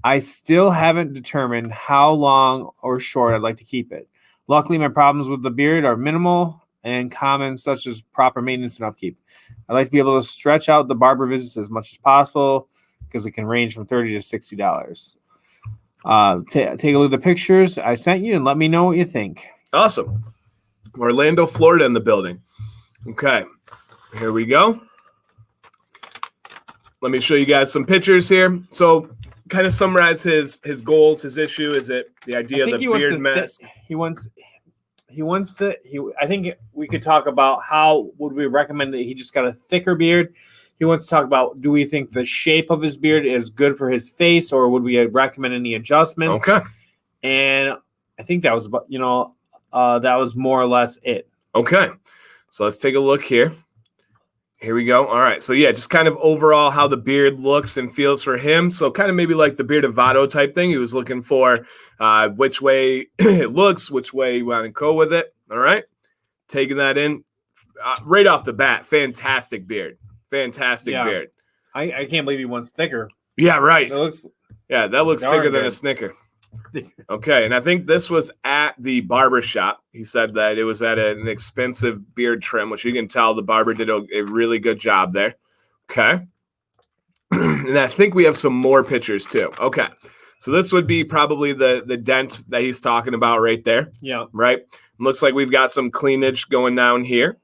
I still haven't determined how long or short I'd like to keep it. Luckily, my problems with the beard are minimal and common, such as proper maintenance and upkeep. I'd like to be able to stretch out the barber visits as much as possible because it can range from $30 to $60. Take a look at the pictures I sent you and let me know what you think. Awesome. Orlando, Florida in the building. Okay, here we go. Let me show you guys some pictures here. So kind of summarize his goals, his issue. Is it the idea of the beard mask? I think we could talk about how would we recommend that he just got a thicker beard. He wants to talk about, do we think the shape of his beard is good for his face, or would we recommend any adjustments? Okay. And I think that was, that was more or less it. Okay. So let's take a look here. Here we go. All right. So, yeah, just kind of overall how the beard looks and feels for him. So, kind of maybe like the Bearded Vado type thing. He was looking for which way it looks, which way you want to go with it. All right. Taking that in right off the bat. Fantastic beard. Fantastic beard. I can't believe he wants thicker. Yeah, right. That looks thicker than a Snicker. Okay, and I think this was at the barber shop. He said that it was at an expensive beard trim, which you can tell the barber did a really good job there. Okay. And I think we have some more pictures too. Okay. So this would be probably the dent that he's talking about right there. Yeah. Right? Looks like we've got some cleanage going down here.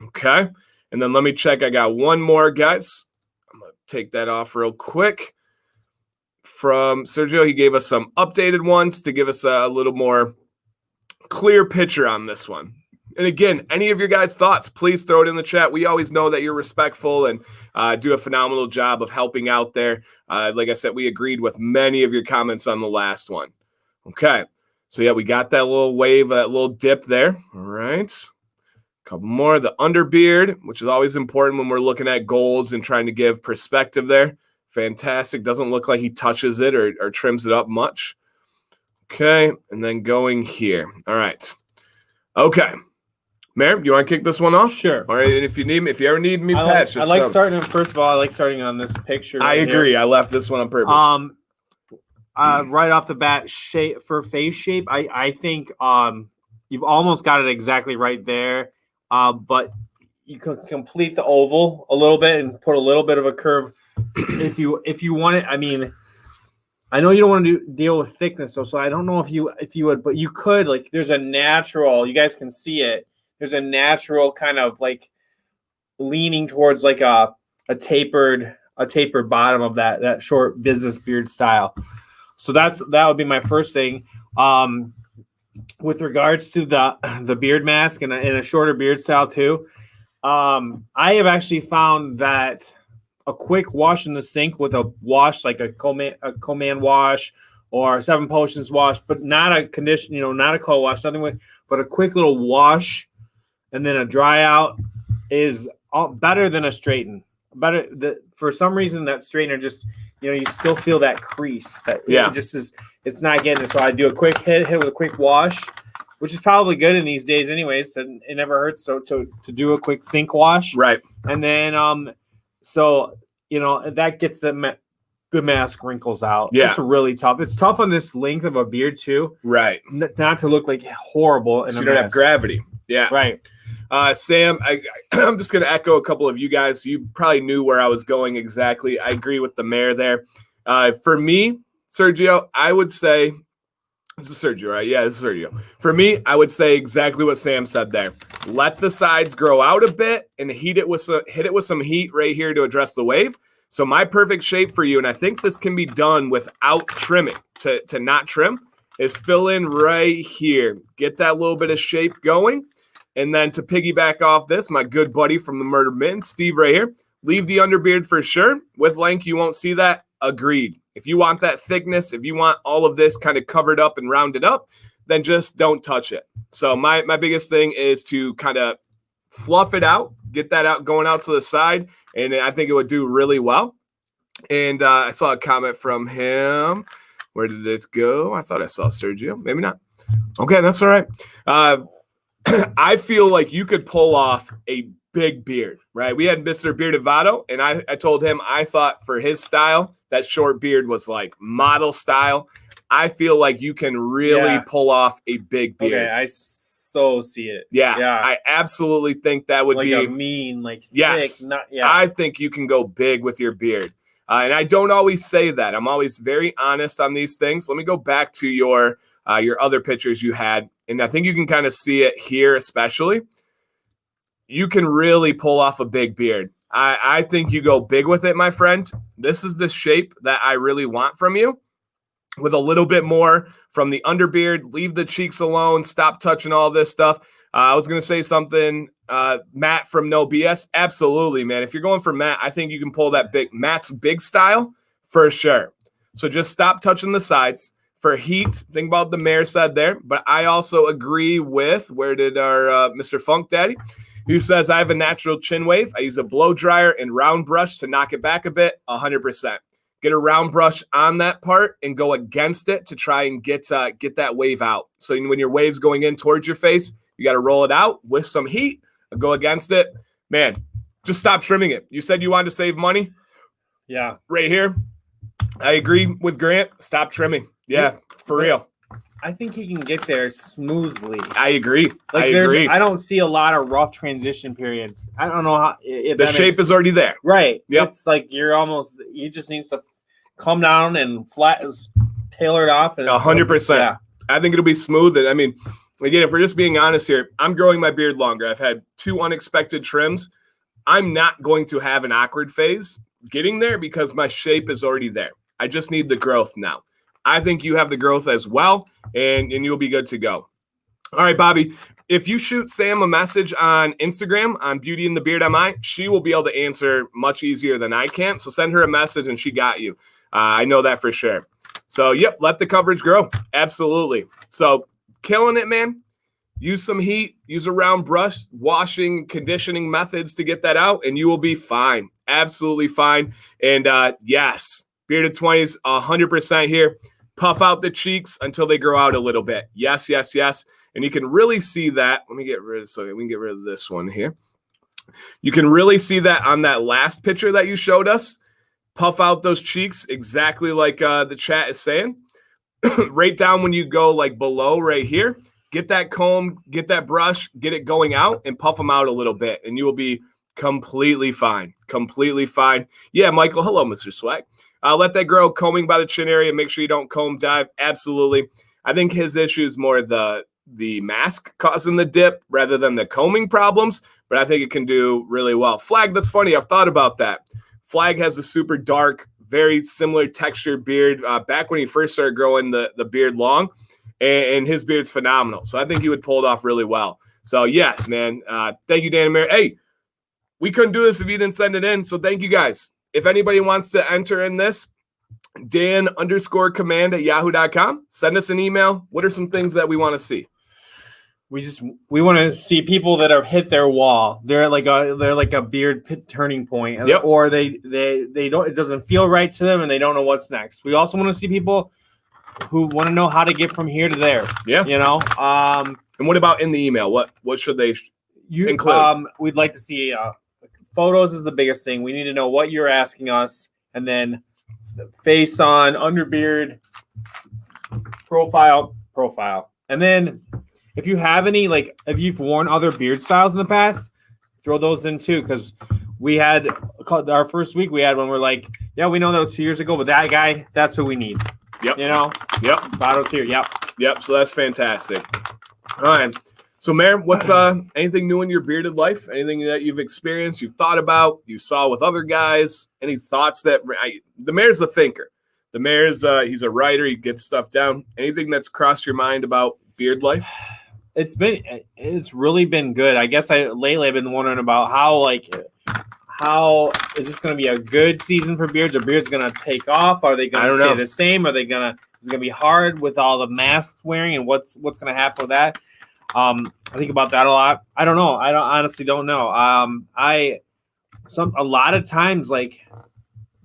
Okay. And then let me check. I got one more, guys. I'm going to take that off real quick. From Sergio, he gave us some updated ones to give us a little more clear picture on this one. And again, any of your guys' thoughts, please throw it in the chat. We always know that you're respectful and do a phenomenal job of helping out there. Like I said, we agreed with many of your comments on the last one. Okay. So, yeah, we got that little wave, that little dip there. All right. A couple more. The underbeard, which is always important when we're looking at goals and trying to give perspective there. Fantastic. Doesn't look like he touches it or trims it up much. Okay. And then going here. All right. Okay. Mayor, you want to kick this one off? Sure. All right. And if you ever need me, Pat, I like starting. First of all, I like starting on this picture. I agree. Here. I left this one on purpose. Right off the bat, shape for face shape, I think you've almost got it exactly right there. But you could complete the oval a little bit and put a little bit of a curve. If you want it, I mean, I know you don't want to deal with thickness, so I don't know if you would, but you could, like, there's a natural, you guys can see it. There's a natural kind of like leaning towards like a tapered bottom of that short business beard style. So that would be my first thing. With regards to the beard mask and a shorter beard style too, I have actually found that a quick wash in the sink with a wash like a co-man wash or 7 Potions wash, but not a condition, not a co-wash, nothing with, but a quick little wash and then a dry out is better than a straighten. For some reason that straightener just, you still feel that crease that it just is, it's not getting it. So I do a quick hit with a quick wash, which is probably good in these days anyways. And it never hurts. So to do a quick sink wash. Right. And then, so, that gets the mask wrinkles out. Yeah. It's really tough. It's tough on this length of a beard too. Right. Not to look like horrible. So you don't have gravity. Yeah. Right. Sam, I'm just going to echo a couple of you guys. You probably knew where I was going exactly. I agree with the mayor there. For me, Sergio, I would say, this is Sergio, right? Yeah, this is Sergio. For me, I would say exactly what Sam said there. Let the sides grow out a bit and hit it with some heat right here to address the wave. So my perfect shape for you, and I think this can be done without trimming, to not trim, is fill in right here. Get that little bit of shape going. And then to piggyback off this, my good buddy from the Murder Mitten, Steve right here, leave the underbeard for sure. With length, you won't see that. Agreed. If you want that thickness, if you want all of this kind of covered up and rounded up, then just don't touch it. So my biggest thing is to kind of fluff it out, get that out, going out to the side, and I think it would do really well. And I saw a comment from him. Where did it go? I thought I saw Sergio. Maybe not. Okay, that's all right. I feel like you could pull off a big beard, right? We had Mr. Bearded Vado, and I told him I thought for his style, that short beard was like model style. I feel like you can really pull off a big beard. Okay, I so see it. Yeah, I absolutely think that would like be a mean, like yes. Thick, I think you can go big with your beard. And I don't always say that. I'm always very honest on these things. Let me go back to your other pictures you had. And I think you can kind of see it here, especially. You can really pull off a big beard. I think you go big with it, my friend. This is the shape that I really want from you. With a little bit more from the underbeard. Leave the cheeks alone. Stop touching all this stuff. I was going to say something, Matt from No BS. Absolutely, man. If you're going for Matt, I think you can pull that Matt's big style for sure. So just stop touching the sides. For heat, think about the mayor said there. But I also agree with, where did our Mr. Funk Daddy? He says, I have a natural chin wave. I use a blow dryer and round brush to knock it back a bit, 100%. Get a round brush on that part and go against it to try and get that wave out. So when your wave's going in towards your face, you got to roll it out with some heat and go against it. Man, just stop trimming it. You said you wanted to save money? Yeah. Right here. I agree with Grant. Stop trimming. Yeah, for real. I think he can get there smoothly. I agree. Like I agree. I don't see a lot of rough transition periods. I don't know how the shape is already there. Right. Yep. It's like you just need to come down and flat is tailored off. 100%. Yeah. I think it'll be smooth. And I mean, again, if we're just being honest here, I'm growing my beard longer. I've had 2 unexpected trims. I'm not going to have an awkward phase getting there because my shape is already there. I just need the growth now. I think you have the growth as well, and you'll be good to go. All right, Bobby, if you shoot Sam a message on Instagram on Beauty and the Beard MI, she will be able to answer much easier than I can. So send her a message, and she got you. I know that for sure. So, yep, let the coverage grow. Absolutely. So killing it, man. Use some heat, use a round brush, washing, conditioning methods to get that out, and you will be fine. Absolutely fine. And yes, Bearded 20s, 100% here. Puff out the cheeks until they grow out a little bit. Yes, yes, yes. And you can really see that. Let me get rid of, so we can get rid of this one here. You can really see that on that last picture that you showed us. Puff out those cheeks exactly like the chat is saying. Right down when you go like below right here. Get that comb, get that brush, get it going out, and puff them out a little bit, and you will be completely fine. Completely fine. Yeah, Michael. Hello, Mr. Swag. Let that grow, combing by the chin area. Make sure you don't comb dive. Absolutely. I think his issue is more the mask causing the dip rather than the combing problems, but I think it can do really well. Flag, that's funny. I've thought about that. Flag has a super dark, very similar textured beard back when he first started growing the beard long. And his beard's phenomenal. So I think he would pull it off really well. So, yes, man. Thank you, Dan and Mary. Hey, we couldn't do this if you didn't send it in. So, thank you, guys. If anybody wants to enter in this, Dan_command@yahoo.com. Send us an email. What are some things that we want to see? We want to see people that have hit their wall. They're like a beard turning point, yep. Or they don't. It doesn't feel right to them, and they don't know what's next. We also want to see people who want to know how to get from here to there. Yeah. You know? And what about in the email? What should they include? We'd like to see photos is the biggest thing. We need to know what you're asking us. And then face on, underbeard, profile. And then if you have any, like if you've worn other beard styles in the past, throw those in too. Because we had our first week we had when we're like, yeah, we know that was 2 years ago, but that guy, that's who we need. Yep. You know? Yep. Bottles here. Yep. Yep. So that's fantastic. All right. So, Mayor, what's anything new in your bearded life? Anything that you've experienced, you've thought about, you saw with other guys? Any thoughts that the Mayor's a thinker. The Mayor's he's a writer. He gets stuff down. Anything that's crossed your mind about beard life? It's really been good. I guess lately I've been wondering about how is this going to be a good season for beards? Are beards going to take off? Are they going to stay the same? Is it going to be hard with all the masks wearing and what's going to happen with that? I think about that a lot. I don't know. I honestly don't know. A lot of times, like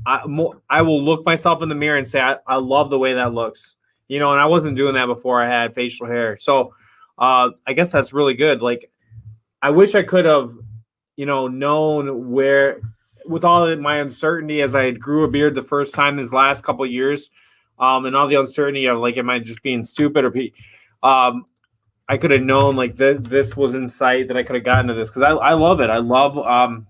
I will look myself in the mirror and say, I love the way that looks, you know, and I wasn't doing that before I had facial hair. So I guess that's really good. Like I wish I could have, you know, known where with all of my uncertainty as I grew a beard the first time these last couple of years, and all the uncertainty of like, am I just being stupid or I could have known like this was in sight that I could have gotten to this because I love it. I love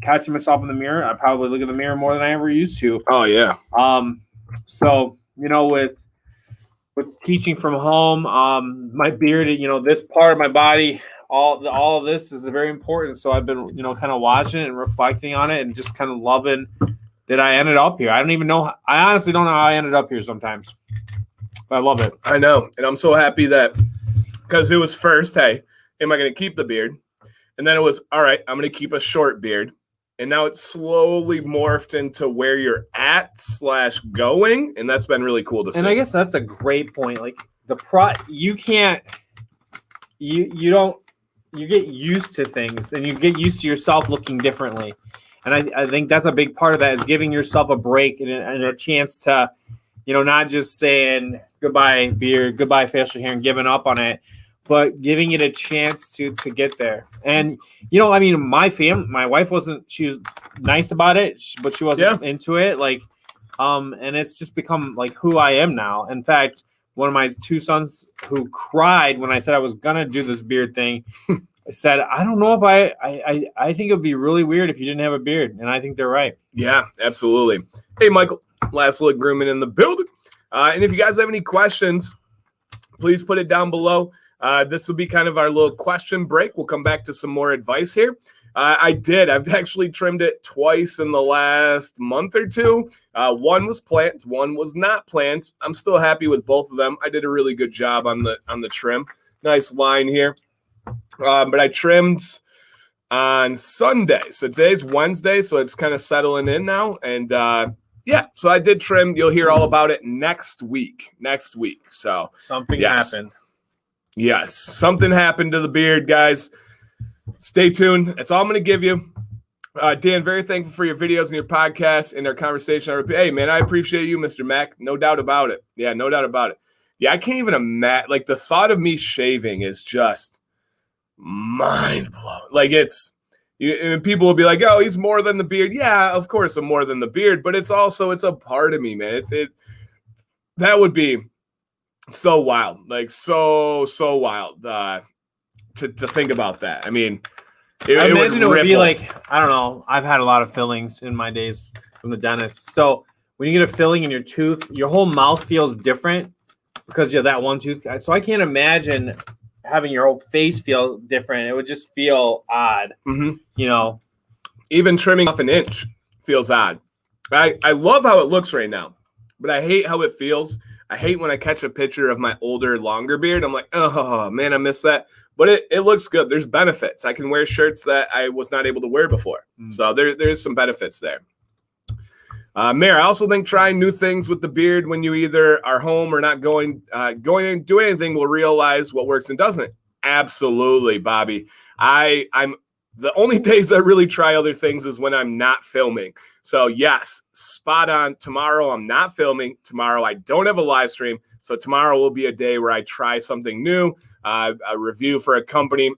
catching myself in the mirror. I probably look in the mirror more than I ever used to. Oh yeah. So you know, with teaching from home, my beard, you know, this part of my body, all of this is very important. So I've been, you know, kind of watching it and reflecting on it and just kind of loving that I ended up here. I don't even know. I honestly don't know how I ended up here sometimes, but I love it. I know. And I'm so happy that because it was first, hey, am I going to keep the beard? And then it was, all right, I'm going to keep a short beard. And now it's slowly morphed into where you're at / going. And that's been really cool to see. And I guess that's a great point. Like you can't, you used to things, and you get used to yourself looking differently. And I think that's a big part of that, is giving yourself a break and a chance to, not just saying goodbye beard, goodbye facial hair, and giving up on it, but giving it a chance to get there. And my wife she was nice about it, but she wasn't into it. And it's just become like who I am now. In fact, one of my two sons, who cried when I said I was gonna do this beard thing, said, "I don't know if I think it would be really weird if you didn't have a beard," and I think they're right. Yeah, absolutely. Hey, Michael, Last Look Grooming in the building. And if you guys have any questions, please put it down below. This will be kind of our little question break. We'll come back to some more advice here. I've actually trimmed it twice in the last month or two. One was planned, one was not planned. I'm still happy with both of them. I did a really good job on the trim. Nice line here. But I trimmed on Sunday. So today's Wednesday, so it's kind of settling in now. And so I did trim. You'll hear all about it next week. So something happened. Yes, something happened to the beard, guys. Stay tuned. That's all I'm going to give you. Dan, very thankful for your videos and your podcasts and our conversation. Hey, man, I appreciate you, Mr. Mac. No doubt about it. Yeah, no doubt about it. Yeah, I can't even imagine. Like, the thought of me shaving is just mind-blowing. Like, people will be like, oh, he's more than the beard. Yeah, of course I'm more than the beard, but it's a part of me, man. That would be so wild. Like, so wild. To think about that. I mean, I imagine it would be like, I don't know. I've had a lot of fillings in my days from the dentist. So when you get a filling in your tooth, your whole mouth feels different because you have that one tooth. So I can't imagine having your whole face feel different. It would just feel odd. Mm-hmm. Even trimming off an inch feels odd. I love how it looks right now, but I hate how it feels. I hate when I catch a picture of my older, longer beard. I'm like, oh, man, I miss that. But it looks good. There's benefits. I can wear shirts that I was not able to wear before. So there's some benefits there. Mayor, I also think trying new things with the beard when you either are home or not going and do anything will realize what works and doesn't. Absolutely, Bobby. I'm the only days I really try other things is when I'm not filming. So yes, spot on. Tomorrow I'm not filming. Tomorrow I don't have a live stream. So tomorrow will be a day where I try something new, a review for a company.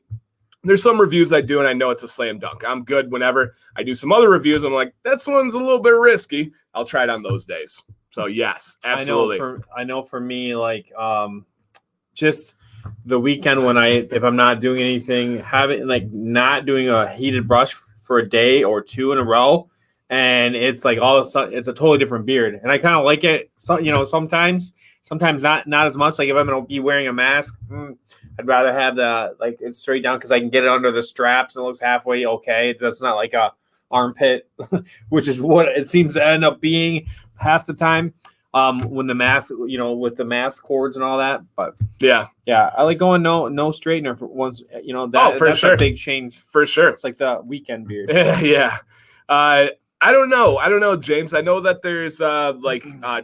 There's some reviews I do, and I know it's a slam dunk. I'm good whenever I do some other reviews. I'm like, that one's a little bit risky. I'll try it on those days. So yes, absolutely. I know for me, like just the weekend when if I'm not doing anything, not doing a heated brush for a day or two in a row, and it's like all of a sudden it's a totally different beard, and I kind of like it. So sometimes not as much. Like if I'm gonna be wearing a mask, I'd rather have it's straight down because I can get it under the straps and it looks halfway okay. It's not like a armpit, which is what it seems to end up being half the time. When the mask, with the mask cords and all that. But yeah, I like going no straightener for once. That's sure. A big change for sure. It's like the weekend beard. Yeah. I don't know, James. I know that there's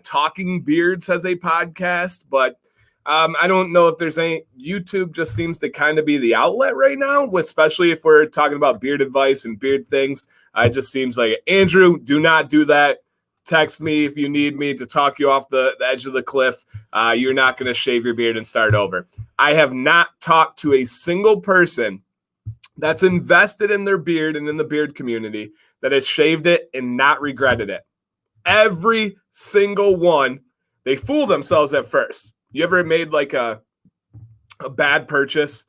Talking Beards has a podcast, but I don't know if there's any. YouTube just seems to kind of be the outlet right now, especially if we're talking about beard advice and beard things. It just seems like, Andrew, do not do that. Text me if you need me to talk you off the edge of the cliff. You're not going to shave your beard and start over. I have not talked to a single person that's invested in their beard and in the beard community that has shaved it and not regretted it. Every single one, they fool themselves at first. You ever made like a bad purchase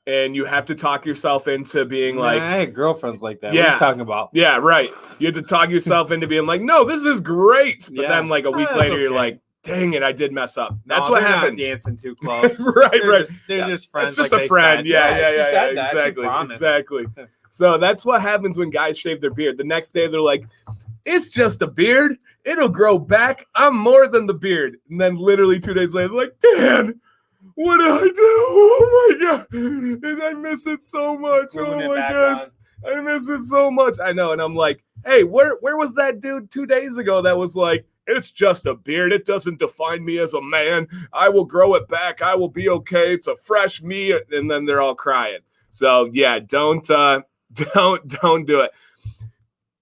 and you have to talk yourself into being like, I had girlfriends like that. Yeah, what are you talking about? Yeah, right. You have to talk yourself into being like, no, this is great. But then like a week later, you're like, dang it, I did mess up. That's what happens. Not dancing too close. Right. They're just friends. It's just a friend. Yeah, exactly. So that's what happens when guys shave their beard. The next day, they're like, it's just a beard. It'll grow back. I'm more than the beard. And then literally 2 days later, they're like, Dan, what did I do? Oh my God. And I miss it so much. Oh my gosh. I miss it so much. I know. And I'm like, hey, where was that dude 2 days ago that was like, it's just a beard. It doesn't define me as a man. I will grow it back. I will be okay. It's a fresh me. And then they're all crying. So yeah, don't do it.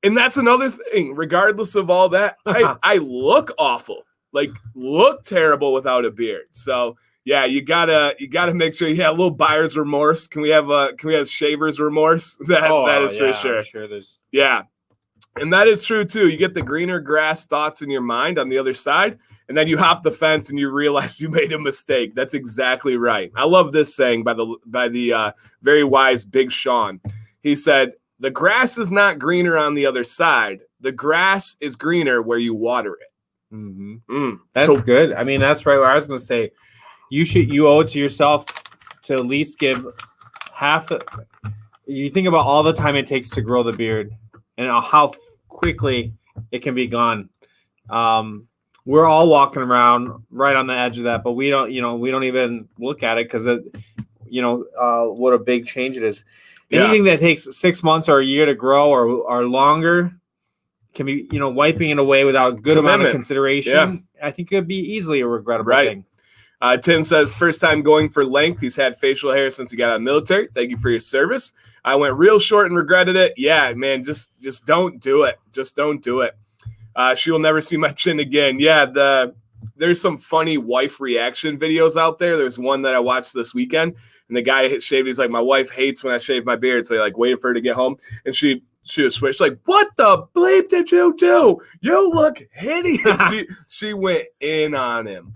And that's another thing. Regardless of all that, I look awful, like look terrible without a beard. So yeah, you gotta make sure you have a little buyer's remorse. Can we have shaver's remorse? That is for sure. I'm sure there's and that is true too. You get the greener grass thoughts in your mind on the other side, and then you hop the fence and you realize you made a mistake. That's exactly right. I love this saying by the very wise Big Sean. He said, "The grass is not greener on the other side. The grass is greener where you water it." Mm-hmm. That's good. I mean, that's right where I was going to say. You owe it to yourself to at least give half. You think about all the time it takes to grow the beard and how quickly it can be gone. We're all walking around right on the edge of that, but we don't even look at it because what a big change it is. Anything that takes 6 months or a year to grow or longer can be, wiping it away without a good amount of consideration. Yeah. I think it could be easily a regrettable thing. Tim says, first time going for length. He's had facial hair since he got out of the military. Thank you for your service. I went real short and regretted it. Yeah, man, just don't do it. Just don't do it. She will never see my chin again. Yeah, there's some funny wife reaction videos out there. There's one that I watched this weekend, and the guy shaved. He's like, my wife hates when I shave my beard, so he waited for her to get home, and she was switched. Like, what the bleep did you do? You look hideous. she went in on him.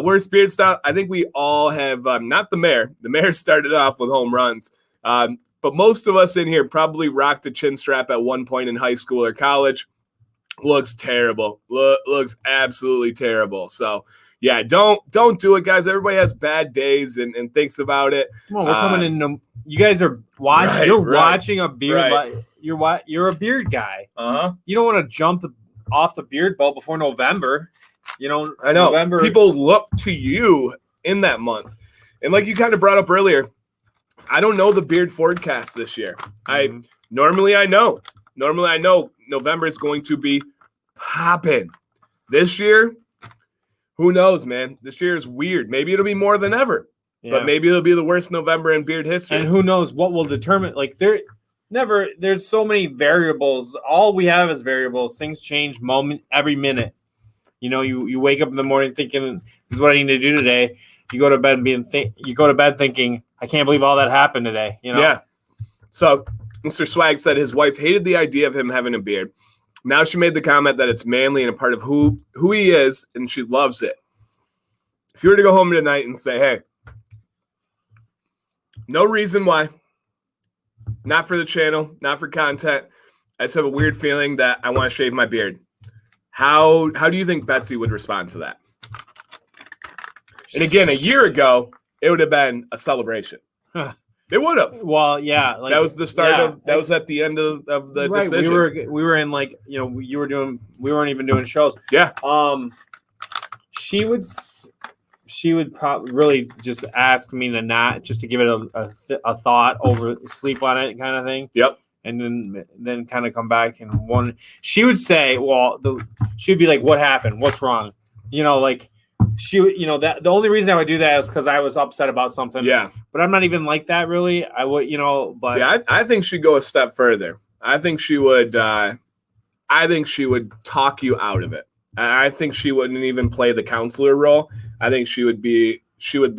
Worst beard style? I think we all have, not the mayor. The mayor started off with home runs. But most of us in here probably rocked a chin strap at one point in high school or college. Looks terrible. Looks absolutely terrible. So, yeah, don't do it, guys. Everybody has bad days and thinks about it. Come on, we're coming in. You guys are watching. You're watching a beard. Right. You're a beard guy. Uh-huh. You don't want to jump off the beard boat before November. I know. November. People look to you in that month. And like you kind of brought up earlier, I don't know the beard forecast this year. Normally I know November is going to be popping. This year, who knows, man? This year is weird. Maybe it'll be more than ever. Yeah. But maybe it'll be the worst November in beard history. And who knows what will determine, there's so many variables. All we have is variables. Things change every minute. You wake up in the morning thinking, this is what I need to do today. You go to bed thinking, I can't believe all that happened today. Yeah. So Mr. Swag said his wife hated the idea of him having a beard. Now she made the comment that it's manly and a part of who he is, and she loves it. If you were to go home tonight and say, hey, no reason why, not for the channel, not for content, I just have a weird feeling that I want to shave my beard. How do you think Betsy would respond to that? And again, a year ago, it would have been a celebration. Huh. It would have. Well, yeah. That was the start of. That was at the end of the decision. We were in we weren't even doing shows. Yeah. She would probably really just ask me to not just to give it a thought over, sleep on it kind of thing. Yep. And then kind of come back and she would say, she'd be like, what happened? What's wrong? She would, that the only reason I would do that is because I was upset about something. Yeah. But I'm not even like that really. I would, but see, I think she'd go a step further. I think she would talk you out of it. I think she wouldn't even play the counselor role. I think she would be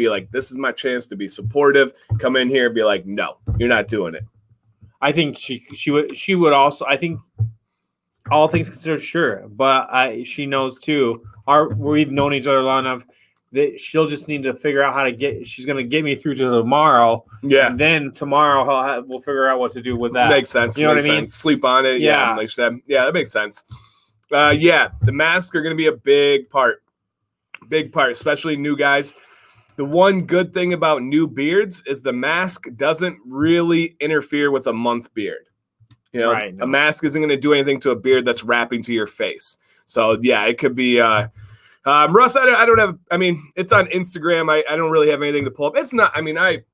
like, this is my chance to be supportive. Come in here and be like, no, you're not doing it. I think she would also, I think all things considered, sure. But she knows too, we've known each other long enough that she'll just need to figure out she's going to get me through to tomorrow. Yeah. And then tomorrow we'll figure out what to do with that. Makes sense. You know what I mean? Sleep on it. Yeah. Like you said. Yeah, that makes sense. The masks are going to be a big part, especially new guys. The one good thing about new beards is the mask doesn't really interfere with a month beard. Right, no. A mask isn't going to do anything to a beard that's wrapping to your face. So, yeah, it could be Russ, I don't have, it's on Instagram. I don't really have anything to pull up. It's not,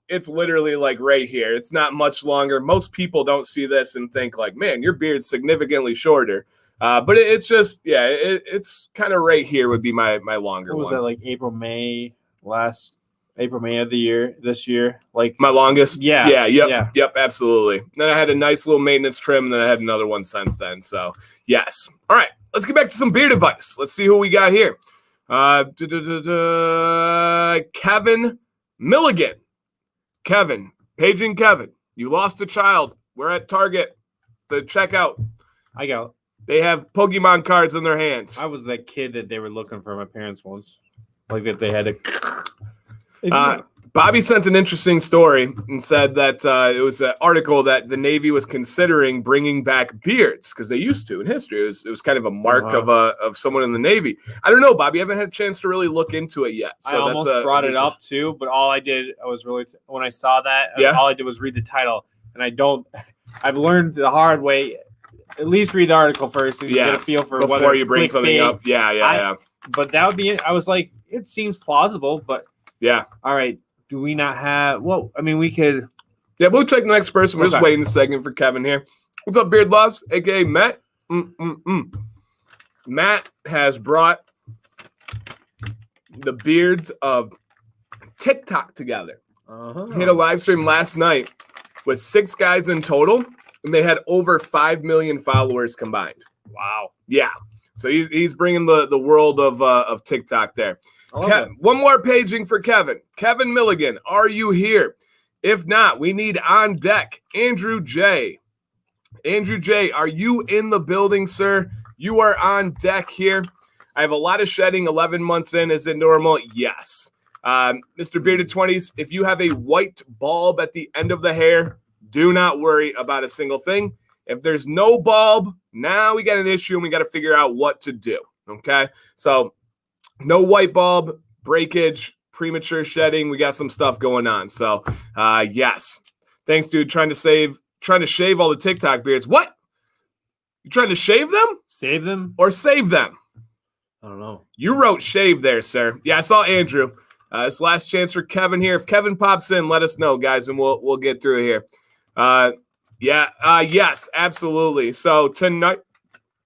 it's literally like right here. It's not much longer. Most people don't see this and think like, man, your beard's significantly shorter. But it's just, it's kind of right here would be my longer one. What was that, like April, May last? April, May of the year this year. Like my longest. Yeah. Yep, absolutely. Then I had a nice little maintenance trim, and then I had another one since then. So yes. All right, let's get back to some beard advice. Let's see who we got here. Kevin Milligan. Kevin, paging Kevin. You lost a child. We're at Target. The checkout. I go. They have Pokemon cards in their hands. I was that kid that they were looking for my parents once. Like that they had to. Bobby sent an interesting story and said that it was an article that the Navy was considering bringing back beards because they used to in history. It was kind of a mark of someone in the Navy. I don't know, Bobby. I haven't had a chance to really look into it yet. So I almost brought it up too, but all I did when I saw that, all I did was read the title, and I've learned the hard way. At least read the article first so you get a feel for before you bring something up. Yeah. But that would be it. I was like, it seems plausible, but yeah. All right. Do we not have? Well, I mean, we could. Yeah, we'll check the next person. We're just waiting a second for Kevin here. What's up, Beard Loves, aka Matt? Matt has brought the beards of TikTok together. He had a live stream last night with 6 guys in total, and they had over 5 million followers combined. Wow. Yeah. So he's bringing the world of TikTok there. One more paging for Kevin. Kevin Milligan, are you here? If not, we need on deck Andrew J. Andrew J., are you in the building, sir? You are on deck here. I have a lot of shedding 11 months in. Is it normal? Yes. Mr. Bearded 20s, if you have a white bulb at the end of the hair, do not worry about a single thing. If there's no bulb, now we got an issue and we got to figure out what to do. Okay? So no white bulb, breakage, premature shedding. We got some stuff going on. So, yes. Thanks, dude. Trying to shave all the TikTok beards. What? You trying to shave them? Save them? Or save them? I don't know. You wrote shave there, sir. Yeah, I saw Andrew. It's last chance for Kevin here. If Kevin pops in, let us know, guys, and we'll get through here. Yes, absolutely. So tonight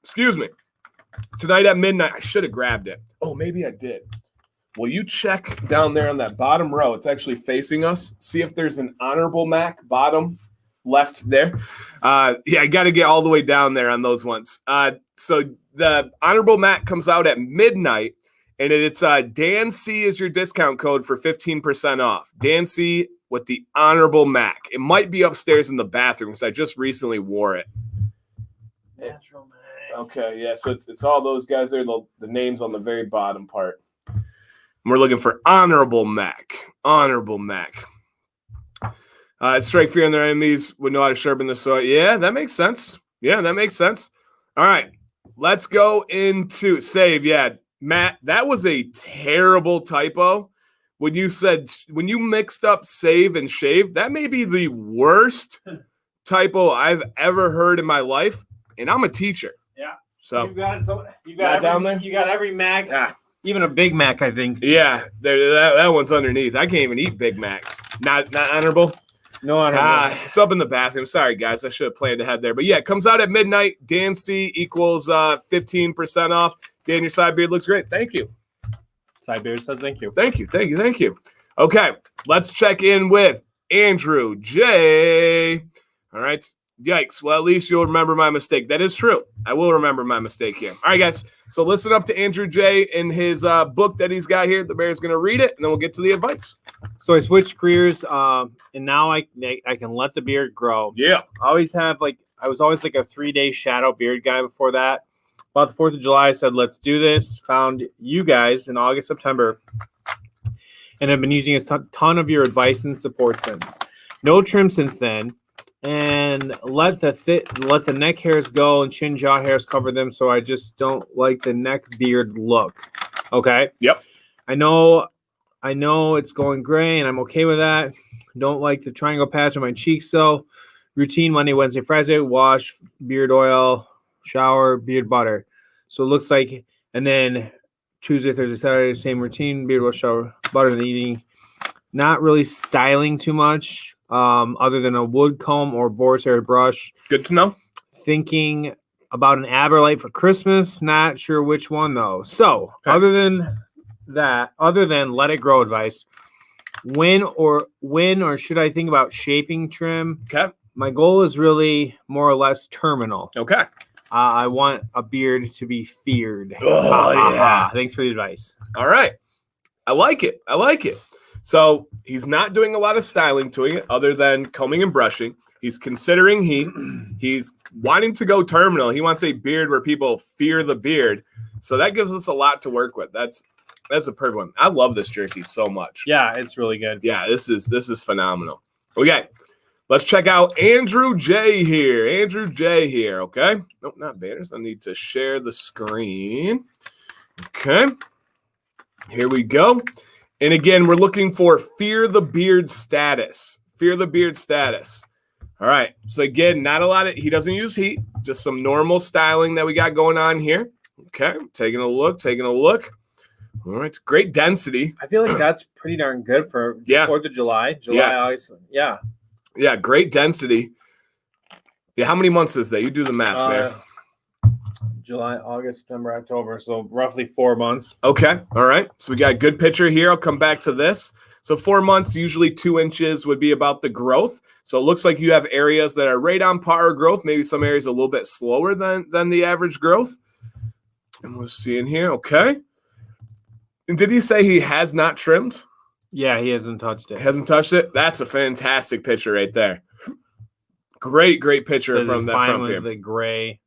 at midnight, I should have grabbed it. Oh, maybe I did. Will you check down there on that bottom row? It's actually facing us. See if there's an Honorable Mac bottom left there. I got to get all the way down there on those ones. So the Honorable Mac comes out at midnight, and it's DanC is your discount code for 15% off. DanC with the Honorable Mac. It might be upstairs in the bathroom because I just recently wore it. Natural Mac. Okay, yeah, so it's all those guys there, the names on the very bottom part. We're looking for Honorable Mac. Honorable Mac. It's strike fear in their enemies would know how to sharpen the sword. Yeah, that makes sense. All right, let's go into save. Yeah, Matt, that was a terrible typo. When you mixed up save and shave, that may be the worst typo I've ever heard in my life. And I'm a teacher. Yeah. So you got down there. You got every Mac. Yeah. Even a Big Mac, I think. Yeah, that one's underneath. I can't even eat Big Macs. Not honorable. No honorable. It's up in the bathroom. Sorry, guys. I should have planned ahead there. But yeah, it comes out at midnight. DanC equals 15% off. Dan, your side beard looks great. Thank you. Side beard says thank you. Thank you. Okay, let's check in with Andrew J. All right. Yikes. Well, at least you'll remember my mistake. That is true. I will remember my mistake here. All right, guys. So listen up to Andrew J. in his book that he's got here. The Bear's going to read it, and then we'll get to the advice. So I switched careers, and now I can let the beard grow. Yeah. I was always like a 3-day shadow beard guy before that. About the 4th of July, I said, let's do this. Found you guys in August, September, and I've been using a ton of your advice and support since. No trim since then. And let the neck hairs go and chin jaw hairs cover them, so I just don't like the neck beard look. Okay. Yep. I know it's going gray, and I'm okay with that. Don't like the triangle patch on my cheeks though. Routine Monday, Wednesday, Friday. Wash, beard oil, shower, beard butter. So it looks like, and then Tuesday, Thursday, Saturday, same routine. Beard oil, shower, butter in the evening. Not really styling too much. Other than a wood comb or boar's hair brush. Good to know. Thinking about an Aberlite for Christmas. Not sure which one though. So other than let it grow advice, when or should I think about shaping trim? Okay. My goal is really more or less terminal. Okay. I want a beard to be feared. Oh, yeah. Thanks for the advice. All right. I like it. I like it. So he's not doing a lot of styling to it other than combing and brushing. He's considering he's wanting to go terminal. He wants a beard where people fear the beard. So that gives us a lot to work with. That's a perfect one. I love this jerky so much. Yeah, it's really good. Yeah, this is phenomenal. Okay. Let's check out Andrew J here. Andrew J here, okay? Nope, not banners. I need to share the screen. Okay. Here we go. And again, we're looking for fear the beard status. Fear the beard status. All right. So again, not a lot of, he doesn't use heat, just some normal styling that we got going on here. Okay. Taking a look. All right. Great density. I feel like that's pretty darn good for 4th of July. August. Yeah. Yeah, great density. Yeah, how many months is that? You do the math there. July, August, September, October. So roughly 4 months. Okay. All right. So we got a good picture here. I'll come back to this. So 4 months, usually 2 inches would be about the growth. So it looks like you have areas that are right on par growth. Maybe some areas a little bit slower than the average growth. And we'll see in here. Okay. And did he say he has not trimmed? Yeah, he hasn't touched it. Hasn't touched it? That's a fantastic picture right there. Great picture from that front here. The gray,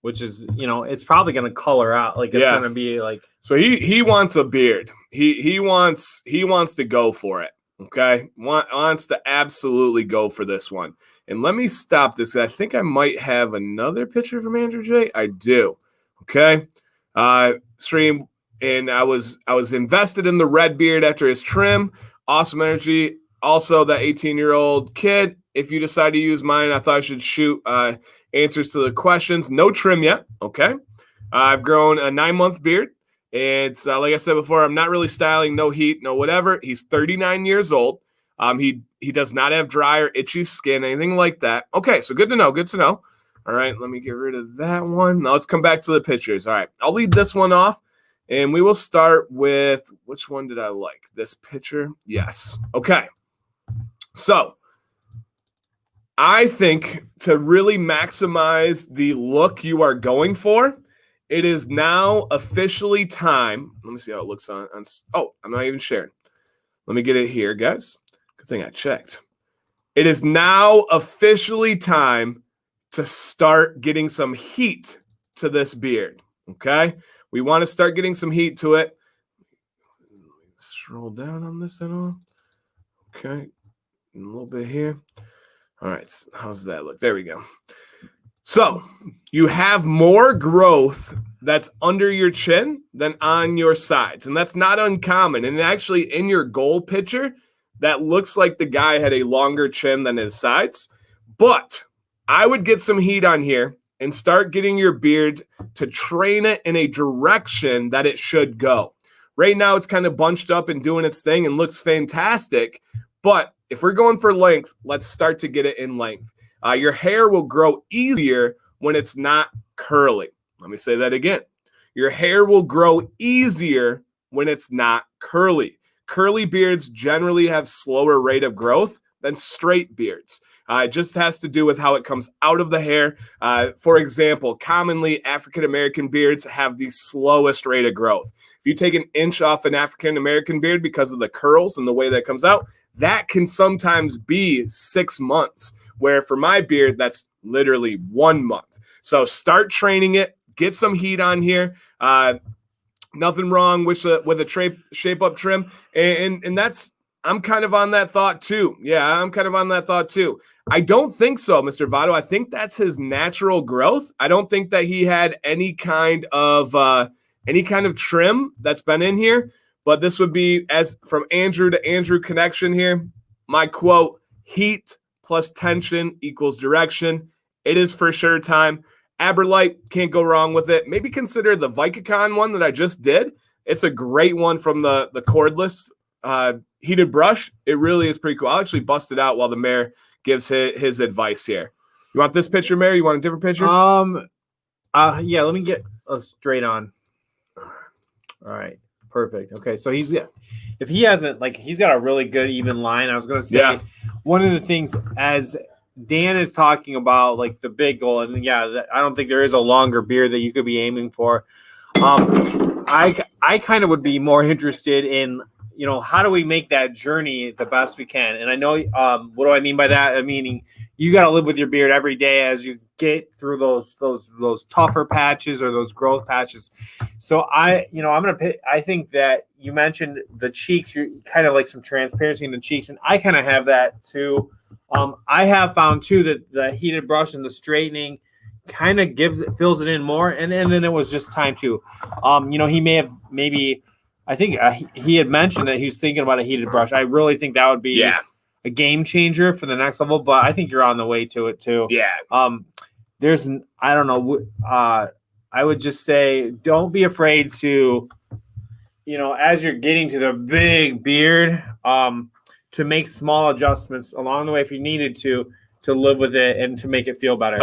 which is, it's probably going to color out. Like, it's going to be like. So he wants a beard. He wants to go for it. Okay. Wants to absolutely go for this one. And let me stop this. I think I might have another picture from Andrew J. I do. Okay. Stream. And I was invested in the red beard after his trim. Awesome energy. Also, that 18-year-old kid, if you decide to use mine, I thought I should shoot answers to the questions. No trim yet. Okay. I've grown a 9-month beard. It's like I said before, I'm not really styling, no heat, no whatever. He's 39 years old. He does not have dry or itchy skin, anything like that. Okay, so good to know. Good to know. All right, let me get rid of that one. Now let's come back to the pictures. All right, I'll leave this one off. And we will start with, which one did I like? This picture? Yes. Okay. So I think to really maximize the look you are going for, it is now officially time. Let me see how it looks on. Oh, I'm not even sharing. Let me get it here, guys. Good thing I checked. It is now officially time to start getting some heat to this beard. Okay. We want to start getting some heat to it. Scroll down on this at all. Okay. A little bit here. All right. How's that look? There we go. So you have more growth that's under your chin than on your sides. And that's not uncommon. And actually in your goal picture, that looks like the guy had a longer chin than his sides. But I would get some heat on here and start getting your beard to train it in a direction that it should go. Right now, it's kind of bunched up and doing its thing and looks fantastic. But if we're going for length, let's start to get it in length. Your hair will grow easier when it's not curly. Let me say that again. Your hair will grow easier when it's not curly. Curly beards generally have slower rate of growth than straight beards. It just has to do with how it comes out of the hair. For example, commonly African-American beards have the slowest rate of growth. If you take an inch off an African-American beard because of the curls and the way that comes out, that can sometimes be 6 months, where for my beard, that's literally 1 month. So start training it, get some heat on here. Nothing wrong with a shape-up trim. And that's, I'm kind of on that thought too. Yeah, I'm kind of on that thought too. I don't think so, Mr. Votto. I think that's his natural growth. I don't think that he had any kind of trim that's been in here. But this would be, as from Andrew to Andrew connection here, my quote, heat plus tension equals direction. It is for sure time. Aberlite, can't go wrong with it. Maybe consider the Vicacon one that I just did. It's a great one from the cordless heated brush. It really is pretty cool. I'll actually bust it out while the mayor gives his advice here. You want this picture, Mayor? You want a different picture? Yeah, let me get a straight on. All right. Perfect. Okay, so if he hasn't, like, he's got a really good even line. I was going to say one of the things as Dan is talking about, like the big goal, and I don't think there is a longer beard that you could be aiming for. I kind of would be more interested in, how do we make that journey the best we can? And I know, what do I mean by that? I mean, you got to live with your beard every day as you get through those tougher patches or those growth patches. So I'm going to pick, I think that you mentioned the cheeks, you kind of like some transparency in the cheeks. And I kind of have that too. I have found too that the heated brush and the straightening kind of fills it in more. And then it was just time to, he may have I think he had mentioned that he was thinking about a heated brush. I really think that would be a game changer for the next level, but I think you're on the way to it too. Yeah. I don't know. I would just say, don't be afraid to, as you're getting to the big beard, to make small adjustments along the way if you needed to live with it and to make it feel better.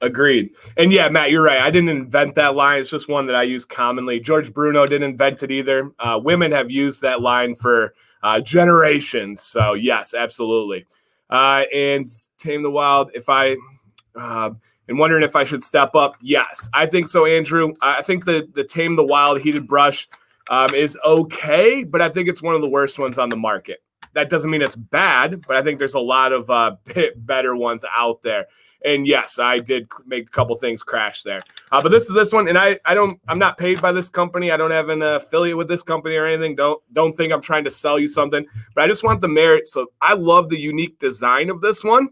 Agreed. And yeah, Matt, you're right. I didn't invent that line. It's just one that I use commonly. George Bruno didn't invent it either. Women have used that line for generations. So yes, absolutely. And Tame the Wild, and wondering if I should step up. Yes, I think so, Andrew. I think the Tame the Wild heated brush is okay, but I think it's one of the worst ones on the market. That doesn't mean it's bad, but I think there's a lot of better ones out there. And yes, I did make a couple things crash there. But this is this one, and I'm not paid by this company. I don't have an affiliate with this company or anything. Don't think I'm trying to sell you something, but I just want the merit. So I love the unique design of this one.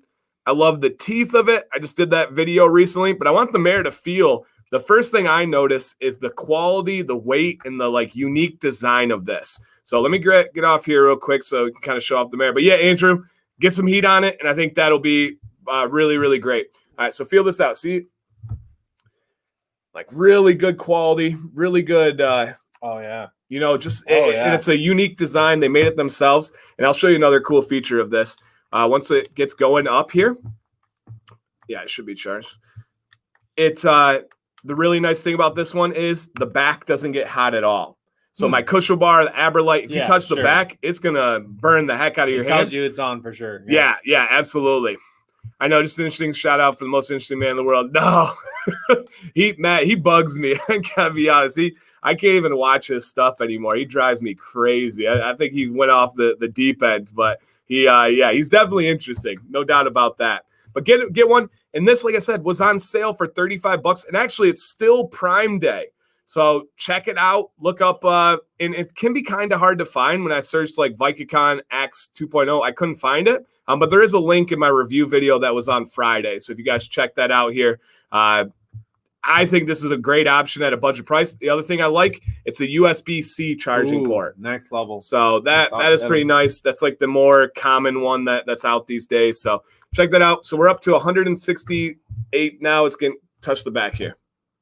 I love the teeth of it. I just did that video recently, but I want the mare to feel. The first thing I notice is the quality, the weight, and the unique design of this. So let me get off here real quick so we can kind of show off the mare. But yeah, Andrew, get some heat on it, and I think that'll be really, really great. All right, so feel this out. See, really good quality, really good. And it's a unique design. They made it themselves, and I'll show you another cool feature of this. Once it gets going up here, it should be charged. It's the really nice thing about this one is the back doesn't get hot at all. So my Cushion Bar, the Aberlite, if you touch the back, it's gonna burn the heck out of your hands. Tells you it's on for sure. Yeah, absolutely. I know, just an interesting shout out for the most interesting man in the world. No, he bugs me. I gotta be honest. I can't even watch his stuff anymore. He drives me crazy. I think he went off the deep end, but he's definitely interesting. No doubt about that. But get one. And this, like I said, was on sale for $35. And actually, it's still Prime Day. So check it out. Look up. And it can be kind of hard to find. When I searched Vicacon X 2.0, I couldn't find it. But there is a link in my review video that was on Friday. So if you guys check that out here, I think this is a great option at a budget price. The other thing I like, it's a USB-C charging port. Next level. So that is pretty nice. That's the more common one that's out these days. So check that out. So we're up to 168 now. It's going to touch the back here.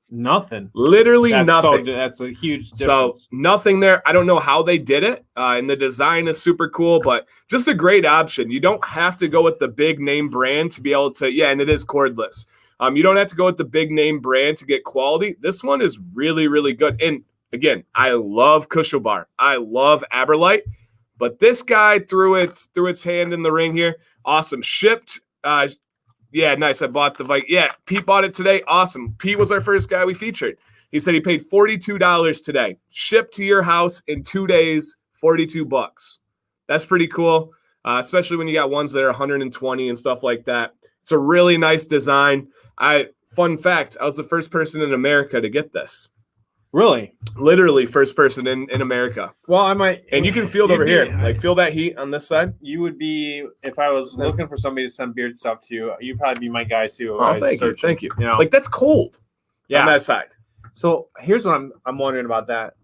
Nothing. Literally nothing. That's a huge difference. So nothing there. I don't know how they did it. And the design is super cool, but just a great option. You don't have to go with the big name brand to be able to, and it is cordless. You don't have to go with the big name brand to get quality. This one is really, really good. And again, I love Cushion Bar. I love Aberlite, but this guy threw its hand in the ring here. Awesome. Shipped. Nice. I bought the Vic. Yeah, Pete bought it today. Awesome. Pete was our first guy we featured. He said he paid $42 today. Shipped to your house in 2 days, $42. That's pretty cool, especially when you got ones that are 120 and stuff like that. It's a really nice design. Fun fact, I was the first person in America to get this. Really? Literally first person in America. Well, I might. And you can feel it over here. Feel that heat on this side? You would be, if I was looking for somebody to send beard stuff to you, you'd probably be my guy too. Oh, thank you. That's cold on that side. So here's what I'm wondering about that.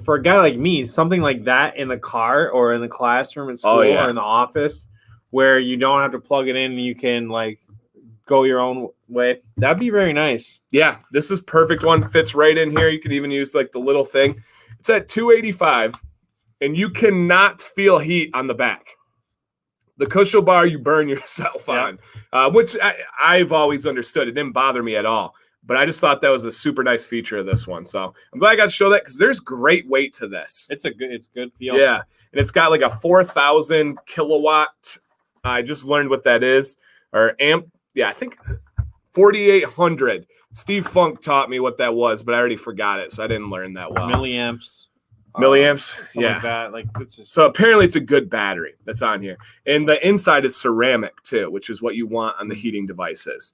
For a guy like me, something like that in the car or in the classroom at school or in the office where you don't have to plug it in and you can go your own way. That'd be very nice. Yeah, this is perfect one. Fits right in here. You can even use the little thing. It's at 285, and you cannot feel heat on the back. The Cushion Bar you burn yourself on, which I've always understood. It didn't bother me at all. But I just thought that was a super nice feature of this one. So I'm glad I got to show that because there's great weight to this. It's good feel. Yeah. And it's got like a 4,000 kilowatt. I just learned what that is. Or amp. Yeah, I think 4,800. Steve Funk taught me what that was, but I already forgot it. So I didn't learn that well. Milliamps. Yeah. Like that. Like it's just... So apparently it's a good battery that's on here. And the inside is ceramic too, which is what you want on the heating devices.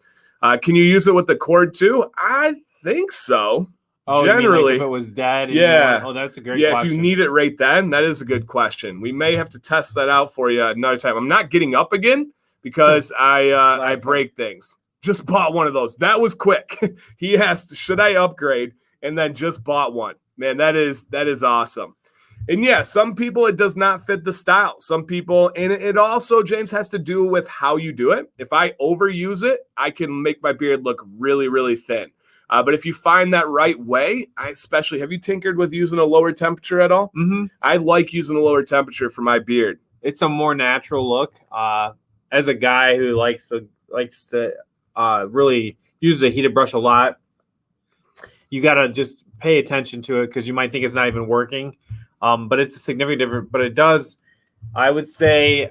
Can you use it with the cord too? I think so. Oh, generally, like if it was dead. Yeah. Oh, that's a great question. If you need it right then, that is a good question. We may have to test that out for you another time. I'm not getting up again because I break things. Just bought one of those. That was quick. He asked, should I upgrade? And then just bought one. Man, that is awesome. And yeah, some people, it does not fit the style. Some people, and it also, James, has to do with how you do it. If I overuse it, I can make my beard look really, really thin. But if you find that right way, have you tinkered with using a lower temperature at all? Mm-hmm. I like using a lower temperature for my beard. It's a more natural look. As a guy who likes to really use a heated brush a lot, you got to just pay attention to it because you might think it's not even working. But it's a significant difference. But it does, I would say,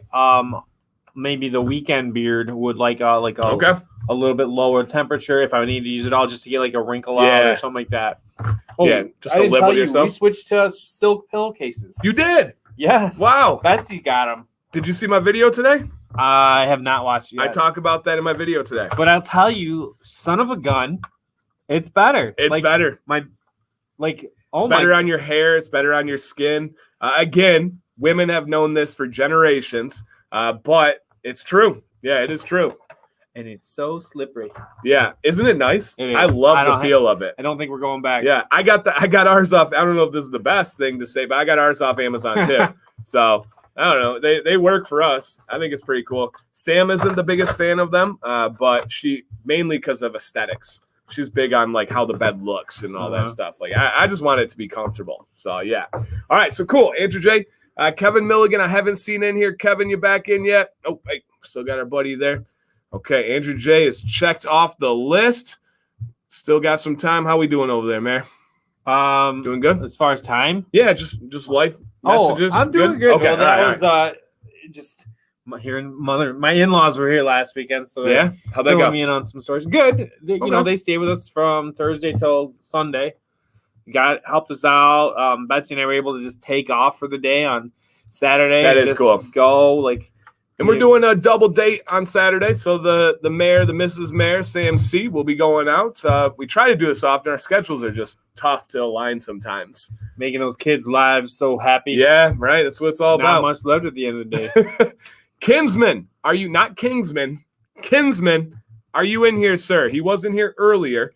maybe the weekend beard would like a little bit lower temperature if I need to use it all just to get like a wrinkle out or something like that. Oh, yeah, just to live with yourself. We switched to silk pillowcases. You did? Yes. Wow. Betsy got them. Did you see my video today? I have not watched it yet. I talk about that in my video today. But I'll tell you, son of a gun, it's better. It's better. It's better on your hair. It's better on your skin. Again, women have known this for generations, but it's true. Yeah, it is true. And it's so slippery. Yeah. Isn't it nice? It is. I love the feel of it. I don't think we're going back. Yeah. I got ours off. I don't know if this is the best thing to say, but I got ours off Amazon too. So I don't know. They work for us. I think it's pretty cool. Sam isn't the biggest fan of them, but she mainly because of aesthetics. She's big on like how the bed looks and all that stuff. Like I just want it to be comfortable. So yeah. All right. So cool. Andrew J. Kevin Milligan, I haven't seen in here. Kevin, you back in yet? Oh, hey, still got our buddy there. Okay. Andrew J. is checked off the list. Still got some time. How we doing over there, man? Doing good? As far as time? Yeah, just life messages. I'm doing good. Okay. Well, that was just my in-laws were here last weekend, so yeah, how'd that go? Me in on some stories. Good. You know, they stayed with us from Thursday till Sunday. Helped us out. Betsy and I were able to just take off for the day on Saturday. That is cool. Go and we're doing a double date on Saturday. So the mayor, the Mrs. Mayor, Sam C, will be going out. We try to do this often. Our schedules are just tough to align sometimes. Making those kids' lives so happy. Yeah, right. That's what it's all about. Not much left at the end of the day. Kinsman, are you not Kingsman? Kinsman, are you in here, sir? He wasn't here earlier.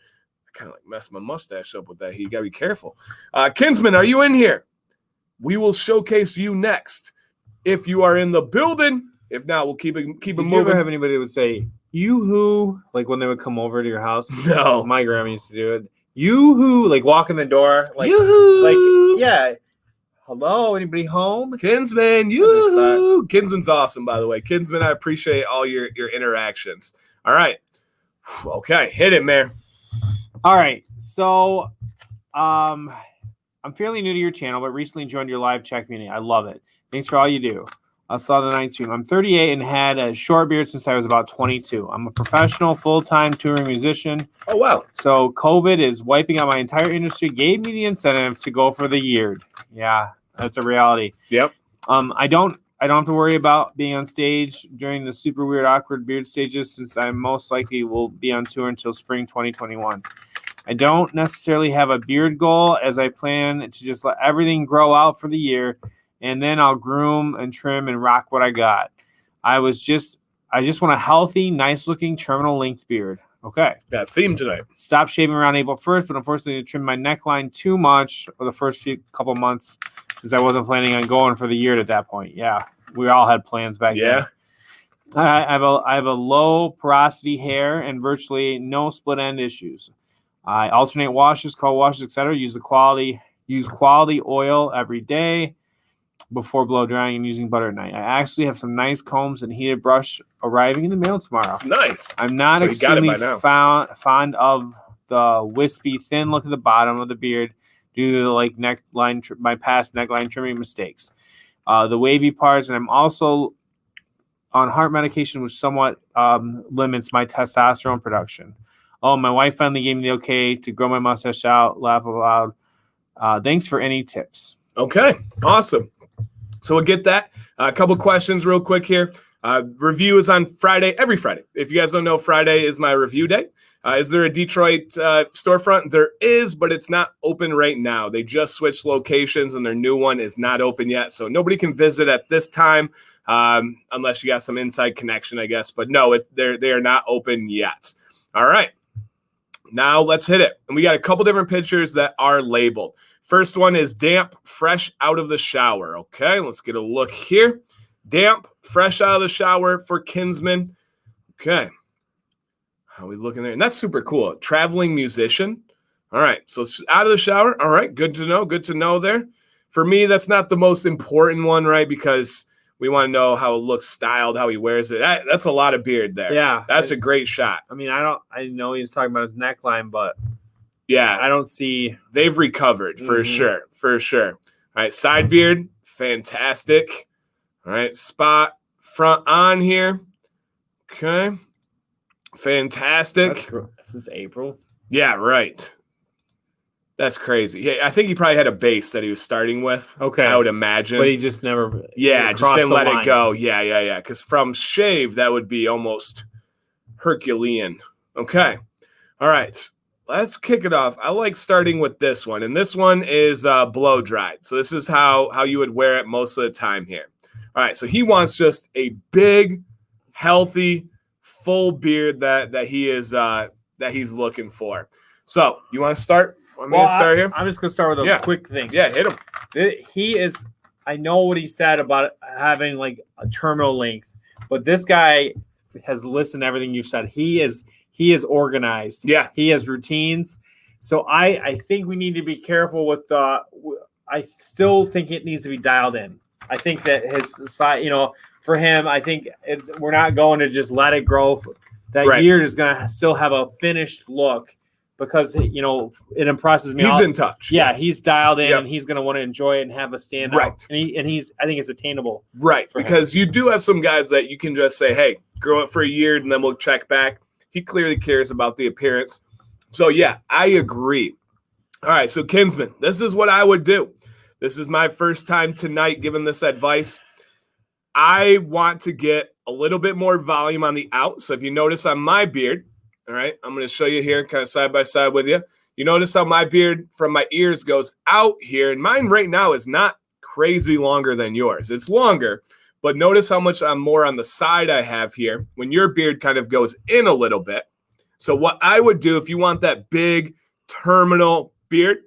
I kind of messed my mustache up with that. You got to be careful. Kinsman, are you in here? We will showcase you next. If you are in the building, if not, we'll keep it moving. Did you ever have anybody that would say, "You-hoo," like when they would come over to your house? No. My grandma used to do it. You-hoo, like walk in the door. Like, yoo-hoo. Like, yeah. Hello, anybody home? Kinsman, yoo-hoo. Kinsman's awesome, by the way. Kinsman, I appreciate all your interactions. All right. Okay, hit it, man. All right. So, I'm fairly new to your channel, but recently joined your live chat community. I love it. Thanks for all you do. I saw the night stream. I'm 38 and had a short beard since I was about 22. I'm a professional, full-time touring musician. Oh, wow. So COVID is wiping out my entire industry, gave me the incentive to go for the year. Yeah, that's a reality. Yep. I don't have to worry about being on stage during the super weird, awkward beard stages since I most likely will be on tour until spring 2021. I don't necessarily have a beard goal as I plan to just let everything grow out for the year. And then I'll groom and trim and rock what I got. I just want a healthy, nice-looking terminal length beard. Okay. Got theme tonight. Stop shaving around April 1st, but unfortunately I trimmed my neckline too much for the first couple months since I wasn't planning on going for the year at that point. Yeah, we all had plans back then. I have a low porosity hair and virtually no split end issues. I alternate washes, cold washes, etc. Use quality oil every day before blow drying and using butter at night. I actually have some nice combs and heated brush arriving in the mail tomorrow. Nice. I'm not extremely fond of the wispy, thin look at the bottom of the beard due to like my past neckline trimming mistakes. The wavy parts, and I'm also on heart medication, which somewhat limits my testosterone production. Oh, my wife finally gave me the okay to grow my mustache out. Laugh aloud. Thanks for any tips. Okay, awesome. So we'll get that. A couple questions real quick here. Review is on Friday, every Friday. If you guys don't know, Friday is my review day. Is there a Detroit storefront? There is, but it's not open right now. They just switched locations, and their new one is not open yet. So nobody can visit at this time unless you got some inside connection, I guess. But no, they are not open yet. All right. Now let's hit it. And we got a couple different pictures that are labeled. First one is damp, fresh out of the shower. Okay, let's get a look here. Damp, fresh out of the shower for Kinsman. Okay. How are we looking there? And that's super cool. Traveling musician. All right. So it's out of the shower. All right. Good to know. Good to know there. For me, that's not the most important one, right? Because we want to know how it looks styled, how he wears it. That's a lot of beard there. Yeah. That's a great shot. I mean, I know he's talking about his neckline, but yeah, I don't see. They've recovered for sure. For sure. All right. Side beard. Fantastic. All right. Spot front on here. Okay. Fantastic. This is April. Yeah, right. That's crazy. Yeah, I think he probably had a base that he was starting with. Okay. I would imagine. But he just never. Yeah, just didn't let it go. Yeah. Because from shave, that would be almost Herculean. Okay. All right. Let's kick it off. I like starting with this one. And this one is blow dried. So this is how you would wear it most of the time here. All right. So he wants just a big, healthy, full beard that he's looking for. So you want to start? Want me to start here? I'm just gonna start with a quick thing. Yeah, hit him. He is. I know what he said about having like a terminal length, but this guy has listened to everything you've said. He is organized. Yeah, he has routines. So I think we need to be careful with. I still think it needs to be dialed in. I think that his side, for him, I think we're not going to just let it grow. That beard is going to still have a finished look because, it impresses me. He's in touch. Yeah, he's dialed in and he's going to want to enjoy it and have a standout. Right. And I think it's attainable. Right. Because you do have some guys that you can just say, hey, grow it for a year and then we'll check back. He clearly cares about the appearance. So, yeah, I agree. All right. So, Kinsman, this is what I would do. This is my first time tonight giving this advice. I want to get a little bit more volume on the out. So if you notice on my beard, all right, I'm going to show you here kind of side by side with you. You notice how my beard from my ears goes out here. And mine right now is not crazy longer than yours. It's longer, but notice how much more on the side I have here when your beard kind of goes in a little bit. So what I would do if you want that big terminal beard,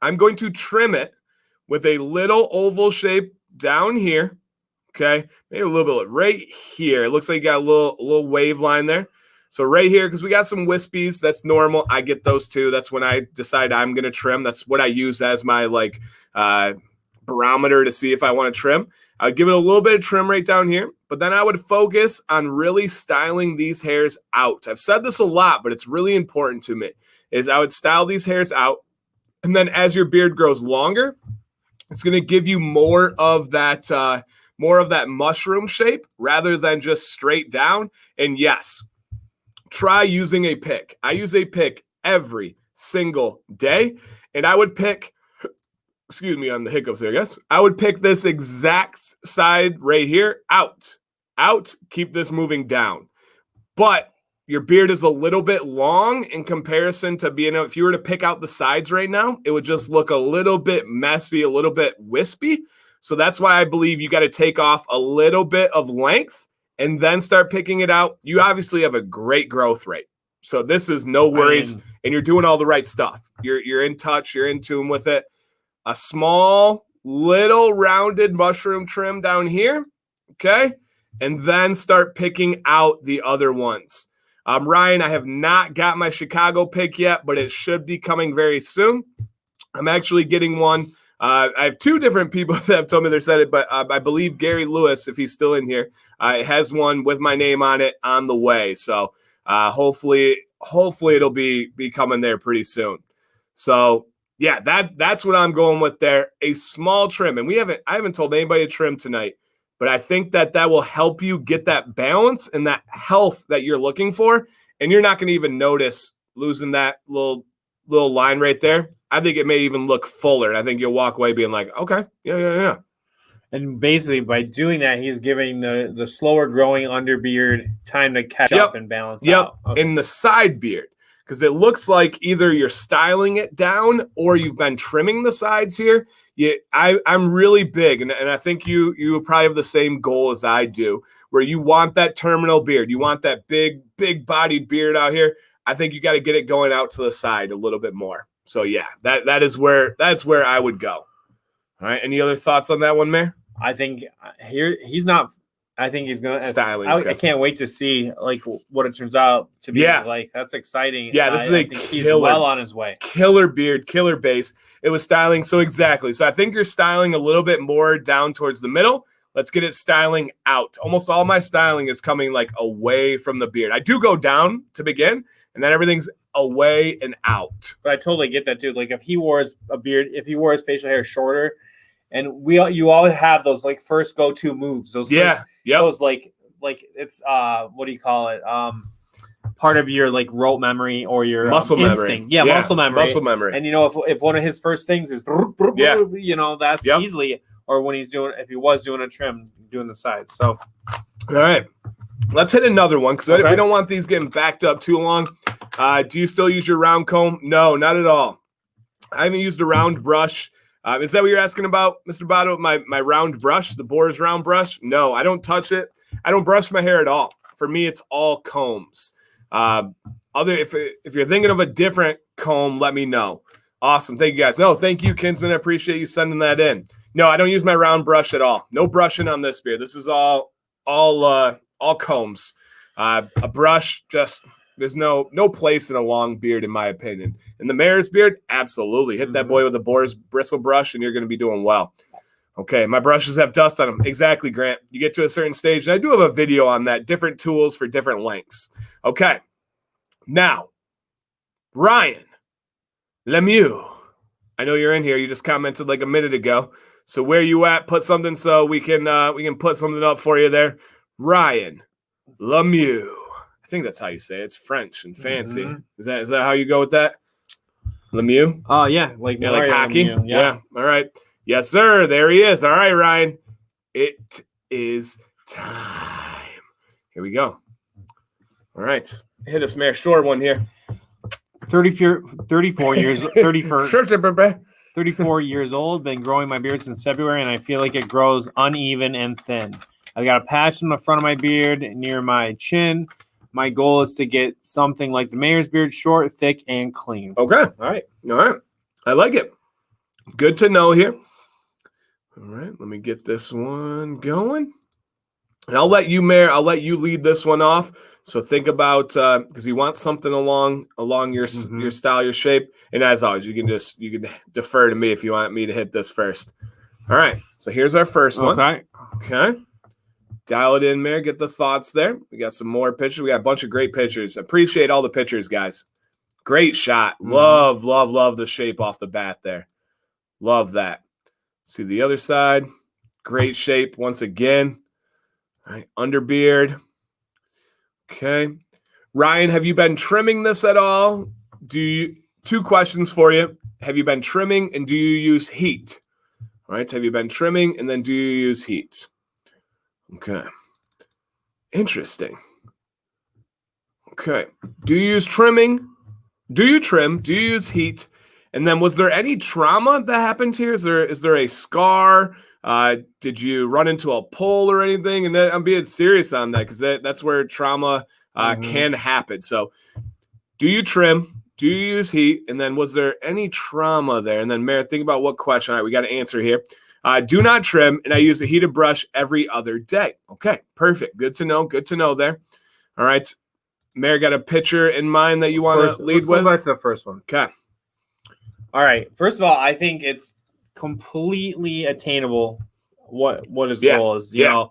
I'm going to trim it with a little oval shape down here. Okay, maybe a little bit right here. It looks like you got a little wave line there. So right here, because we got some wispies, that's normal. I get those too. That's when I decide I'm going to trim. That's what I use as my barometer to see if I want to trim. I'd give it a little bit of trim right down here, but then I would focus on really styling these hairs out. I've said this a lot, but it's really important to me, is I would style these hairs out. And then as your beard grows longer, it's going to give you more of that mushroom shape rather than just straight down. And yes, try using a pick. I use a pick every single day. And I would pick, excuse me on the hiccups there, I guess. I would pick this exact side right here, out, keep this moving down. But your beard is a little bit long in comparison to if you were to pick out the sides right now, it would just look a little bit messy, a little bit wispy. So that's why I believe you got to take off a little bit of length and then start picking it out. You obviously have a great growth rate. So this is no worries, and you're doing all the right stuff. You're in touch, you're in tune with it. A small, little rounded mushroom trim down here, okay? And then start picking out the other ones. Ryan, I have not got my Chicago pick yet, but it should be coming very soon. I'm actually getting one. I have two different people that have told me they're excited, but I believe Gary Lewis, if he's still in here, has one with my name on it on the way. So hopefully hopefully it'll be coming there pretty soon. So yeah, that's what I'm going with there. A small trim. And I haven't told anybody to trim tonight, but I think that will help you get that balance and that health that you're looking for. And you're not going to even notice losing that little line right there. I think it may even look fuller. And I think you'll walk away being like, okay, yeah. And basically by doing that, he's giving the slower growing underbeard time to catch up and balance out. Okay. In the side beard. Because it looks like either you're styling it down or you've been trimming the sides here. I'm really big, and I think you probably have the same goal as I do, where you want that terminal beard. You want that big bodied beard out here. I think you got to get it going out to the side a little bit more. So yeah, that's where I would go. All right. Any other thoughts on that one, Mayor? I think he's not. I think he's gonna styling. I can't wait to see like what it turns out to be. Yeah. Like that's exciting. Yeah, this is a killer, he's well on his way. Killer beard, killer base. It was styling. So exactly. So I think you're styling a little bit more down towards the middle. Let's get it styling out. Almost all my styling is coming like away from the beard. I do go down to begin, and then everything's away and out. But I totally get that too. Like if he wore a beard, if he wore his facial hair shorter. And you always have those like first go-to moves. Those those like it's what do you call it? Part of your like rote memory or your muscle instinct. memory. Yeah, muscle memory. Muscle memory. And if one of his first things is that's easily, or when if he was doing a trim, doing the sides. So all right. Let's hit another one because we don't want these getting backed up too long. Do you still use your round comb? No, not at all. I haven't used a round brush. Is that what you're asking about, Mr. Botto? My round brush, the Boar's round brush? No, I don't touch it. I don't brush my hair at all. For me, it's all combs. If you're thinking of a different comb, let me know. Awesome. Thank you, guys. No, thank you, Kinsman. I appreciate you sending that in. No, I don't use my round brush at all. No brushing on this beard. This is all combs. A brush, just there's no place in a long beard, in my opinion. In the mayor's beard, absolutely. Hit that boy with a Boar's bristle brush, and you're going to be doing well. Okay, my brushes have dust on them. Exactly, Grant. You get to a certain stage, and I do have a video on that, different tools for different lengths. Okay, now, Ryan Lemieux. I know you're in here. You just commented like a minute ago. So where you at? Put something so we can put something up for you there. Ryan Lemieux. I think that's how you say it. It's French and fancy. Is that how you go with that? Lemieux? Oh, yeah. Like hockey? Lemieux. Yeah. All right. Yes, sir. There he is. All right, Ryan. It is time. Here we go. All right. Hit us, Mayor. Short one here. 34 years old. Been growing my beard since February, and I feel like it grows uneven and thin. I've got a patch in the front of my beard near my chin. My goal is to get something like the mayor's beard, short, thick, and clean. Okay. All right. I like it. Good to know here. All right. Let me get this one going. And I'll let you, Mayor, lead this one off. So think about, because you want something along your style, your shape. And as always, you can defer to me if you want me to hit this first. All right. So here's our first one. Okay. Dial it in, Mayor. Get the thoughts there. We got some more pictures. We got a bunch of great pictures. Appreciate all the pictures, guys. Great shot. Love the shape off the bat there. Love that. See the other side. Great shape once again. All right, underbeard. Okay. Ryan, have you been trimming this at all? Two questions for you. Have you been trimming and do you use heat? All right. Have you been trimming and then do you use heat? Okay. Interesting. Okay. Do you use trimming? Do you trim? Do you use heat? And then was there any trauma that happened here? Is there a scar? Did you run into a pole or anything? And I'm being serious on that because that's where trauma can happen. So do you trim? Do you use heat? And then was there any trauma there? And then, Mayor, think about what question. All right, we got to answer here. Do not trim, and I use a heated brush every other day. Okay, perfect. Good to know. Good to know there. All right. Mayor, got a picture in mind that you want to lead with? Let's go back to the first one. Okay. All right. First of all, I think it's completely attainable what his goal is. You know,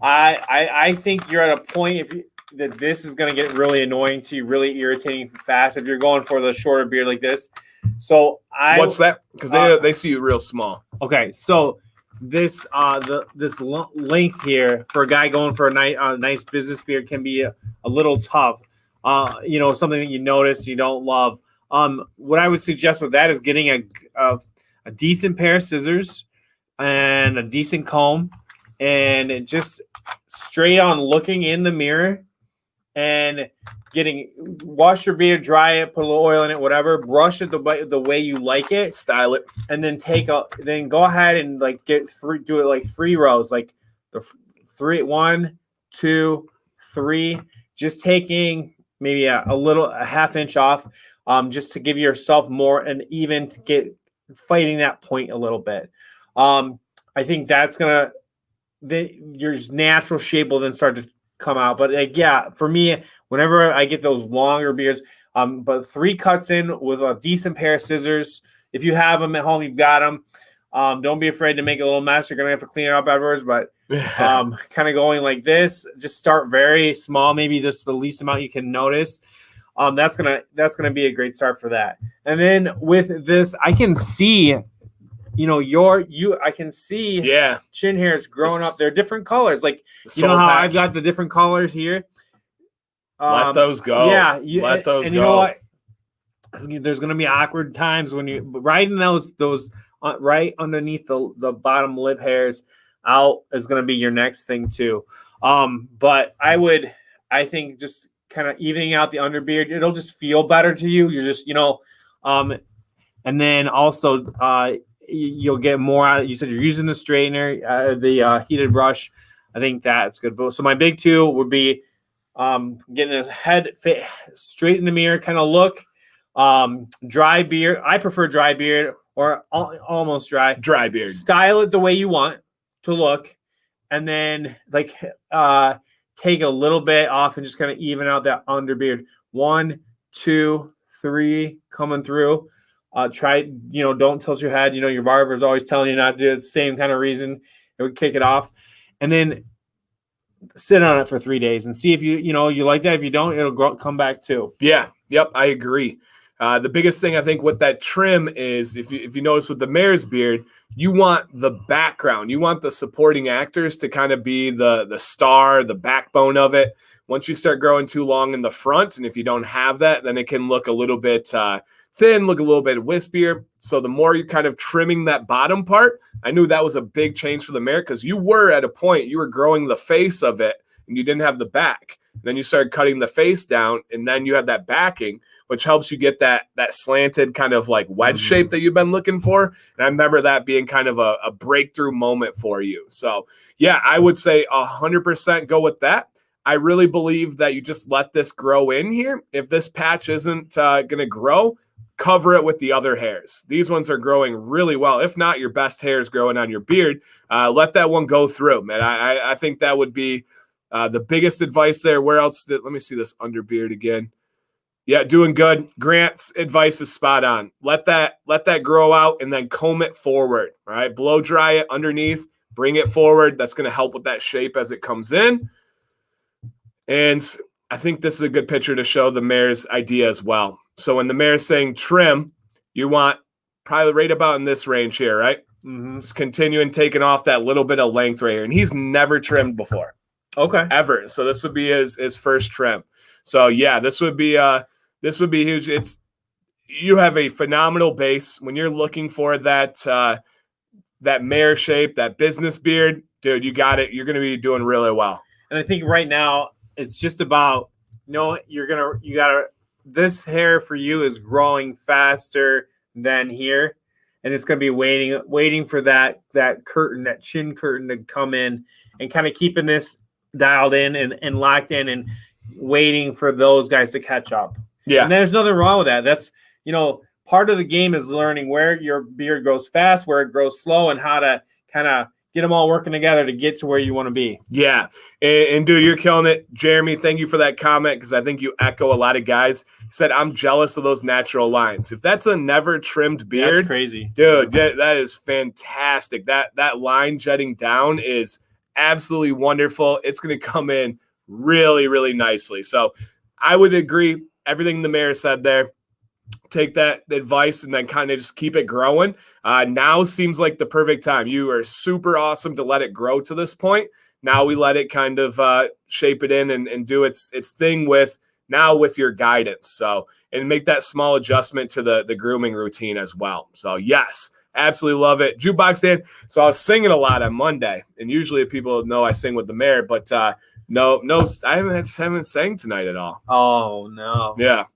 I think you're at a point that this is going to get really annoying to you, really irritating fast if you're going for the shorter beard like this. So what's that? Because they see you real small. Okay, so this length here for a guy going for a nice business beard can be a little tough. Something that you notice you don't love. What I would suggest with that is getting a decent pair of scissors and a decent comb, and just straight on looking in the mirror and wash your beard, dry it, put a little oil in it, whatever, brush it the way you like it, style it, and then then go ahead and do it like 3 rows, like the 3, 1, 2, 3, just taking maybe a half inch off, just to give yourself more and even to get fighting that point a little bit. I think that's your natural shape will then start to come out. But for me, whenever I get those longer beards, but 3 cuts in with a decent pair of scissors. If you have them at home, you've got them. Don't be afraid to make a little mess. You're gonna have to clean it up afterwards. But kind of going like this, just start very small, maybe just the least amount you can notice. That's gonna be a great start for that. And then with this, I can see. I can see chin hairs growing up. They're different colors. Like, you know how I've got the different colors here? Let those go. Yeah. Let those go. You know what? There's going to be awkward times when right in those right underneath the bottom lip hairs out is going to be your next thing too. But I think just kind of evening out the underbeard, it'll just feel better to you. You're just, and then also, you'll get more out. You said you're using the straightener, the heated brush. I think that's good. So my big 2 would be getting his head fit straight in the mirror, kind of look. Dry beard. I prefer dry beard or almost dry. Dry beard. Style it the way you want to look, and then take a little bit off and just kind of even out that underbeard. 1, 2, 3 coming through. Try, don't tilt your head. Your barber is always telling you not to do it. The same kind of reason. It would kick it off. And then sit on it for 3 days and see if you like that. If you don't, it'll come back too. Yeah. Yep. I agree. The biggest thing I think with that trim is if you notice with the mare's beard, you want the background. You want the supporting actors to kind of be the star, the backbone of it. Once you start growing too long in the front, and if you don't have that, then it can look a little bit thin, look a little bit wispier. So the more you're kind of trimming that bottom part, I knew that was a big change for the mare because you were at a point, you were growing the face of it and you didn't have the back. Then you started cutting the face down and then you have that backing, which helps you get that slanted kind of like wedge shape that you've been looking for. And I remember that being kind of a breakthrough moment for you. So yeah, I would say 100% go with that. I really believe that you just let this grow in here. If this patch isn't going to grow, cover it with the other hairs. These ones are growing really well. If not, your best hair is growing on your beard. Let that one go through, man. I think that would be the biggest advice there. Where else? Let me see this underbeard again. Yeah, doing good. Grant's advice is spot on. Let that grow out and then comb it forward. All right, blow dry it underneath. Bring it forward. That's going to help with that shape as it comes in. And I think this is a good picture to show the mare's idea as well. So when the mare's saying trim, you want probably right about in this range here, right? Mm-hmm. Just continuing taking off that little bit of length right here. And he's never trimmed before. Okay. Ever. So this would be his first trim. So yeah, this would be huge. You have a phenomenal base when you're looking for that mare shape, that business beard, dude, you got it. You're going to be doing really well. And I think right now it's just about, this hair for you is growing faster than here. And it's going to be waiting for that curtain, that chin curtain to come in and kind of keeping this dialed in and locked in and waiting for those guys to catch up. Yeah. And there's nothing wrong with that. That's, part of the game is learning where your beard grows fast, where it grows slow, and how to kind of get them all working together to get to where you want to be. Yeah. And dude, you're killing it. Jeremy, thank you for that comment because I think you echo a lot of guys. He said, I'm jealous of those natural lines. If that's a never trimmed beard, that's crazy. Dude, that is fantastic. That line jetting down is absolutely wonderful. It's going to come in really, really nicely. So I would agree everything the mayor said there. Take that advice and then kind of just keep it growing. Now seems like the perfect time. You are super awesome to let it grow to this point. Now we let it kind of shape it in and do its thing with your guidance. So, and make that small adjustment to the grooming routine as well. So yes, absolutely love it. Jukebox Dan. So I was singing a lot on Monday, and usually people know I sing with the mayor, but no, I haven't sang tonight at all. Oh no. Yeah.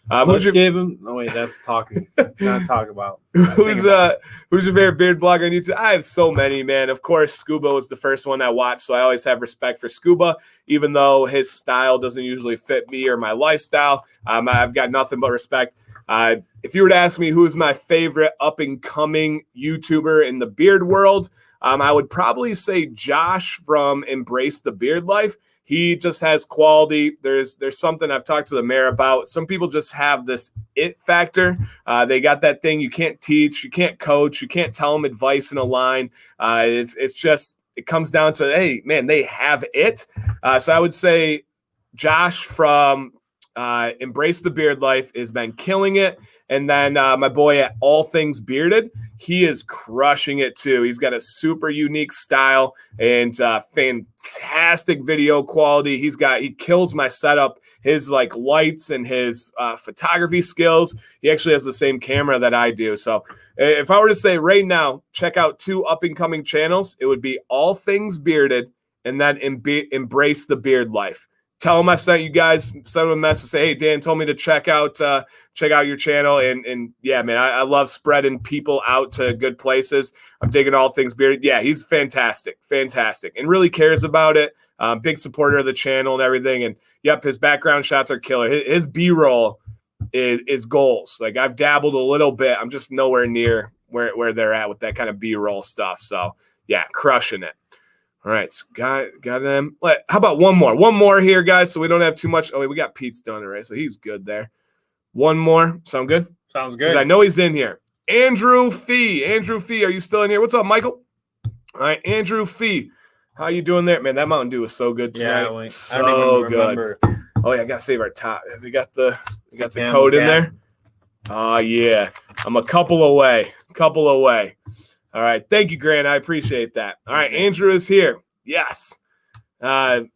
Let's give him. Oh wait, that's talking. Not talk about. Who's your favorite beard blogger on YouTube? I have so many, man. Of course, Scuba was the first one I watched, so I always have respect for Scuba, even though his style doesn't usually fit me or my lifestyle. I've got nothing but respect. If you were to ask me who's my favorite up and coming YouTuber in the beard world, I would probably say Josh from Embrace the Beard Life. He just has quality. There's something I've talked to the mayor about. Some people just have this it factor. They got that thing you can't teach, you can't coach, you can't tell them advice in a line. It's just, it comes down to, hey, man, they have it. So I would say Josh from Embrace the Beard Life has been killing it. And then my boy at All Things Bearded, he is crushing it too. He's got a super unique style and fantastic video quality. He kills my setup. His like lights and his photography skills. He actually has the same camera that I do. So if I were to say right now, check out 2 up and coming channels, it would be All Things Bearded and then Embrace the Beard Life. Tell them I sent you guys, send them a message, say, hey, Dan told me to check out your channel. And yeah, man, I love spreading people out to good places. I'm digging All Things Bearded. Yeah, he's fantastic, and really cares about it. Big supporter of the channel and everything. And yep, his background shots are killer. His B-roll is goals. Like I've dabbled a little bit. I'm just nowhere near where they're at with that kind of B-roll stuff. So yeah, crushing it. All right, so got them. How about one more here, guys, so we don't have too much. Oh, wait, we got Pete's done already, so he's good there. One more. Sound good? Sounds good. I know he's in here. Andrew Fee, are you still in here? What's up, Michael? All right, Andrew Fee. How you doing there? Man, that Mountain Dew was so good tonight. Yeah, so I don't even remember. Good. Oh, yeah, I got to save our top. We got the code in there? Oh, yeah. I'm a couple away. All right. Thank you, Grant. I appreciate that. All right. Andrew is here. Yes. And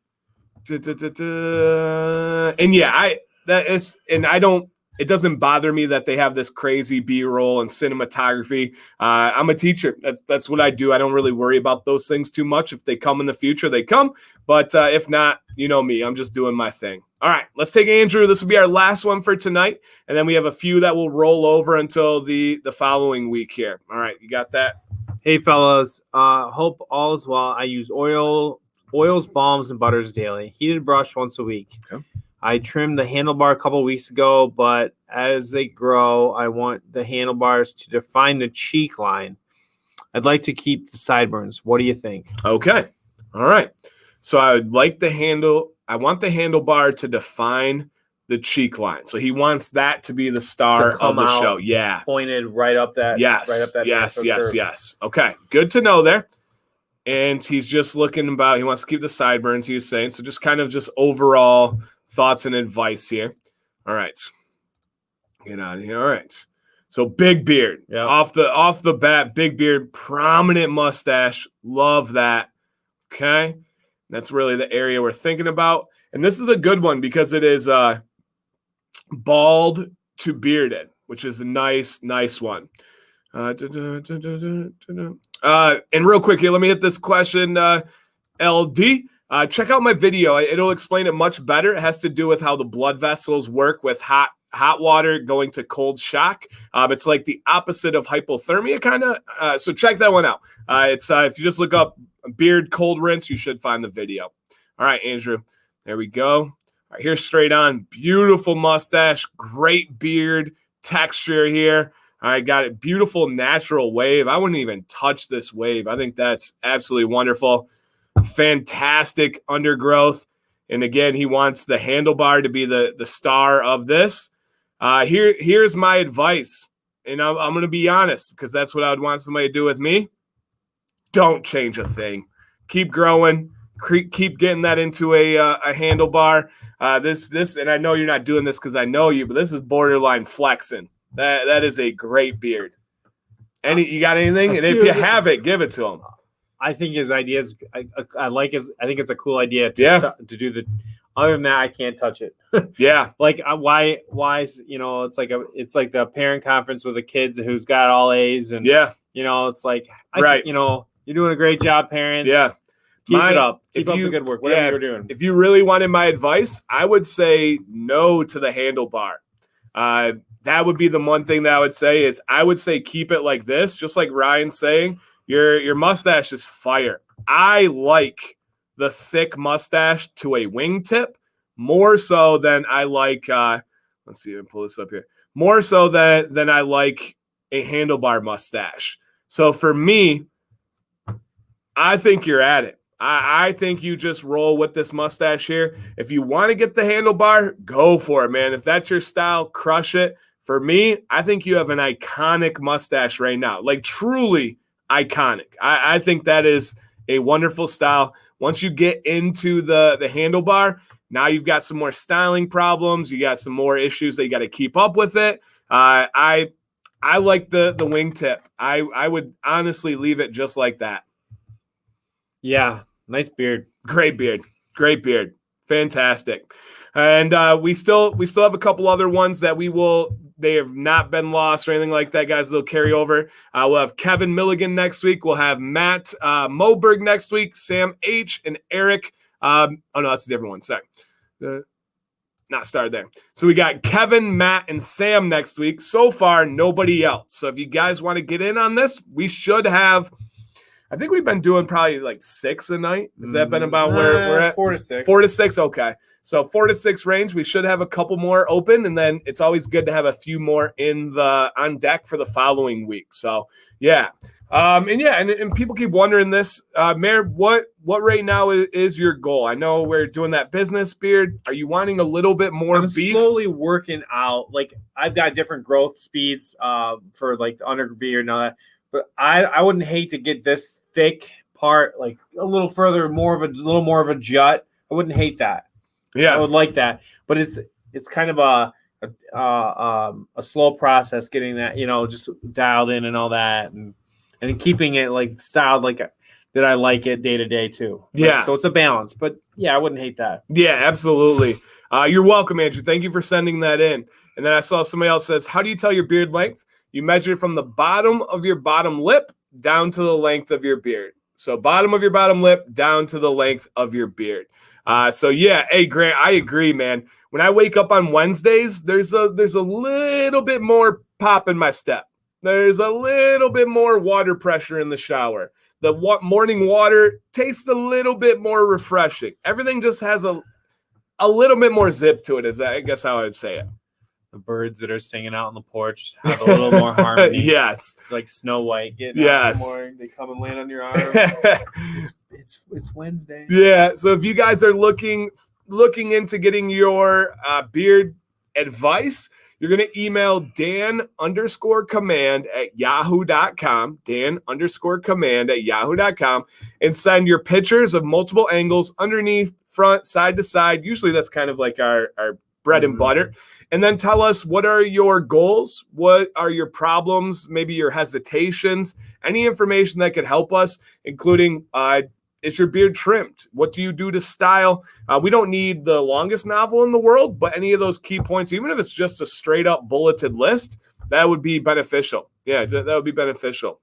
yeah, it doesn't bother me that they have this crazy B-roll and cinematography. I'm a teacher. That's what I do. I don't really worry about those things too much. If they come in the future, they come. But if not, you know me. I'm just doing my thing. All right, let's take Andrew. This will be our last one for tonight. And then we have a few that will roll over until the following week here. All right, you got that? Hey, fellas. Hope all is well. I use oils, balms, and butters daily. Heated brush once a week. Okay. I trimmed the handlebar a couple weeks ago, but as they grow, I want the handlebars to define the cheek line. I'd like to keep the sideburns. What do you think? Okay. All right. So I would like I want the handlebar to define the cheek line. So he wants that to be the star of the show. Yeah. Pointed right up that. Yes. Right up that Yes. Okay. Good to know there. And he's just looking about, he wants to keep the sideburns, he was saying. So just kind of just overall thoughts and advice here. All right. Get out of here. All right. So big beard. Yep. Off the bat, big beard, prominent mustache. Love that. Okay. That's really the area we're thinking about. And this is a good one because it is bald to bearded, which is a nice one. And real quick here, let me hit this question, LD. Check out my video. It'll explain it much better. It has to do with how the blood vessels work with hot water going to cold shock. It's like the opposite of hypothermia, kind of. So check that one out. It's if you just look up beard cold rinse, you should find the video. All right, Andrew. There we go. All right, here's straight on. Beautiful mustache, great beard texture here. All right, got it. Beautiful natural wave. I wouldn't even touch this wave. I think that's absolutely wonderful. Fantastic undergrowth. And again, he wants the handlebar to be the star of this. Here's my advice. And I'm going to be honest because that's what I would want somebody to do with me. Don't change a thing. Keep growing. keep getting that into a handlebar. This, and I know you're not doing this because I know you, but this is borderline flexing. That is a great beard. You got anything? And if you have it, give it to him. I think his ideas. I like his. I think it's a cool idea to do the. Other than that, I can't touch it. Yeah. Like why is it's like the parent conference with the kids who's got all A's and it's like right. You're doing a great job, parents. Yeah. Keep it up. Keep up the good work. Whatever you're doing. If you really wanted my advice, I would say no to the handlebar. That would be the one thing that I would say is I would say keep it like this, just like Ryan's saying. Your mustache is fire. I like the thick mustache to a wingtip more so than I like. Let's see. Let me pull this up here. More so than I like a handlebar mustache. So for me, I think you're at it. I think you just roll with this mustache here. If you want to get the handlebar, go for it, man. If that's your style, crush it. For me, I think you have an iconic mustache right now, like truly iconic. I think that is a wonderful style. Once you get into the handlebar, now you've got some more styling problems. You got some more issues that you got to keep up with it. I like the wingtip. I would honestly leave it just like that. Yeah, nice beard. Great beard. Great beard. Fantastic. And we still have a couple other ones that they have not been lost or anything like that, guys. They'll carry over. We'll have Kevin Milligan next week. We'll have Matt Moberg next week, Sam H. and Eric. Oh, no, that's a different one. Sorry. Not started there. So we got Kevin, Matt, and Sam next week. So far, nobody else. So if you guys want to get in on this, we should have – I think we've been doing probably like 6 a night. Has that been about where we're at? 4 to 6. 4 to 6, okay. So 4 to 6 range. We should have a couple more open, and then it's always good to have a few more on deck for the following week. So, yeah. And people keep wondering this. Mayor, what right now is your goal? I know we're doing that business beard. Are you wanting a little bit more beef? Slowly working out. Like, I've got different growth speeds for, like, the under beard and all that. But I wouldn't hate to get this thick part like a little further, a little more of a jut. I wouldn't hate that. Yeah, I would like that. But it's kind of a slow process getting that, just dialed in and all that, and keeping it like styled like that. I like it day to day too. Yeah. Right? So it's a balance. But yeah, I wouldn't hate that. Yeah, absolutely. You're welcome, Andrew. Thank you for sending that in. And then I saw somebody else says, how do you tell your beard length? You measure from the bottom of your bottom lip down to the length of your beard. So bottom of your bottom lip down to the length of your beard. So yeah, hey Grant, I agree, man. When I wake up on Wednesdays, there's a little bit more pop in my step. There's a little bit more water pressure in the shower. The morning water tastes a little bit more refreshing. Everything just has a little bit more zip to it, is I guess how I would say it. The birds that are singing out on the porch have a little more harmony. Yes. Like Snow White getting out in the morning. They come and land on your arm. It's Wednesday. Yeah. So if you guys are looking into getting your beard advice, you're going to email Dan_command@yahoo.com, Dan_command@yahoo.com, and send your pictures of multiple angles underneath, front, side to side. Usually that's kind of like our bread and butter. And then tell us, what are your goals? What are your problems? Maybe your hesitations, any information that could help us, including is your beard trimmed? What do you do to style? We don't need the longest novel in the world, but any of those key points, even if it's just a straight up bulleted list, that would be beneficial. Yeah, that would be beneficial.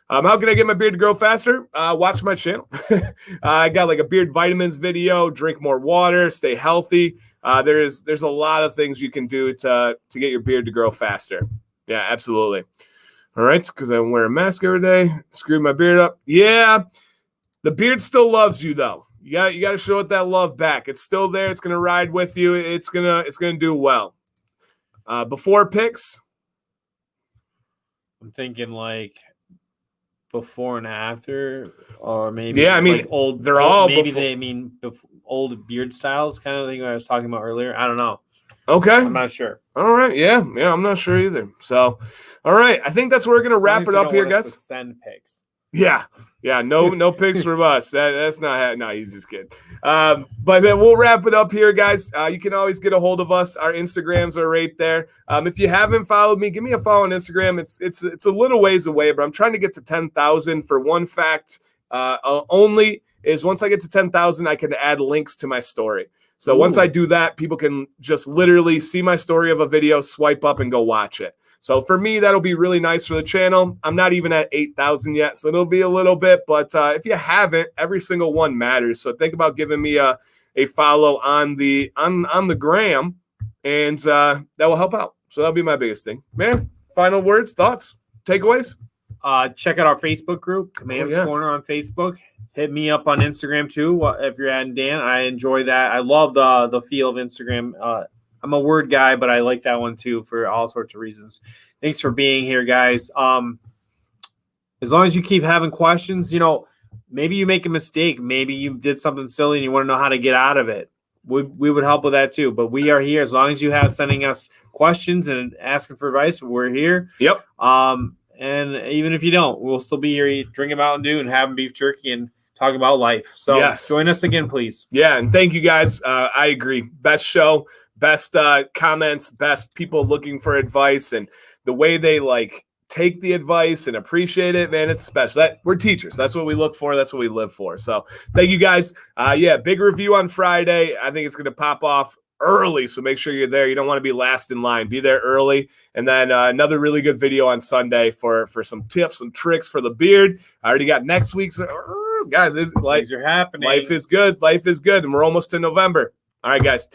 How can I get my beard to grow faster? Watch my channel. I got like a beard vitamins video, drink more water, stay healthy. There's a lot of things you can do to get your beard to grow faster. Yeah, absolutely. All right, because I wear a mask every day. Screwed my beard up. Yeah, the beard still loves you though. You got to show it that love back. It's still there. It's gonna ride with you. It's gonna do well. Before picks, I'm thinking like before and after, or maybe like old. They're all maybe before. they mean old beard styles, kind of thing I was talking about earlier. I don't know. Okay, I'm not sure. All right, yeah, I'm not sure either. So, all right, I think that's where we're gonna wrap it up here, guys. Send pics. Yeah. No pics from us. That's not. No, he's just kidding. But then we'll wrap it up here, guys. You can always get a hold of us. Our Instagrams are right there. If you haven't followed me, give me a follow on Instagram. It's a little ways away, but I'm trying to get to 10,000. For one fact, only is once I get to 10,000, I can add links to my story. So once I do that, people can just literally see my story of a video, swipe up, and go watch it. So for me, that'll be really nice for the channel. I'm not even at 8,000 yet, so it'll be a little bit. But if you haven't, every single one matters. So think about giving me a follow on the gram, and that will help out. So that'll be my biggest thing. Man, final words, thoughts, takeaways? Check out our Facebook group, Command's Corner on Facebook. Hit me up on Instagram too if you're adding Dan. I enjoy that. I love the feel of Instagram. I'm a word guy, but I like that one too for all sorts of reasons. Thanks for being here, guys. As long as you keep having questions, maybe you make a mistake. Maybe you did something silly and you want to know how to get out of it. We would help with that too. But we are here. As long as you have sending us questions and asking for advice, we're here. Yep. And even if you don't, we'll still be here drinking Mountain Dew and having beef jerky and talking about life. So join us again, please. Yeah, and thank you guys. I agree. Best show, best comments, best people looking for advice, and the way they take the advice and appreciate it, man, it's special. We're teachers. That's what we look for. That's what we live for. So thank you guys. Big review on Friday. I think it's going to pop off early, so make sure you're there. You don't want to be last in line. Be there early. And then another really good video on Sunday for some tips and tricks for the beard. I already got next week's. Guys, Things are happening. Life is good. Life is good. And we're almost in November. All right, guys.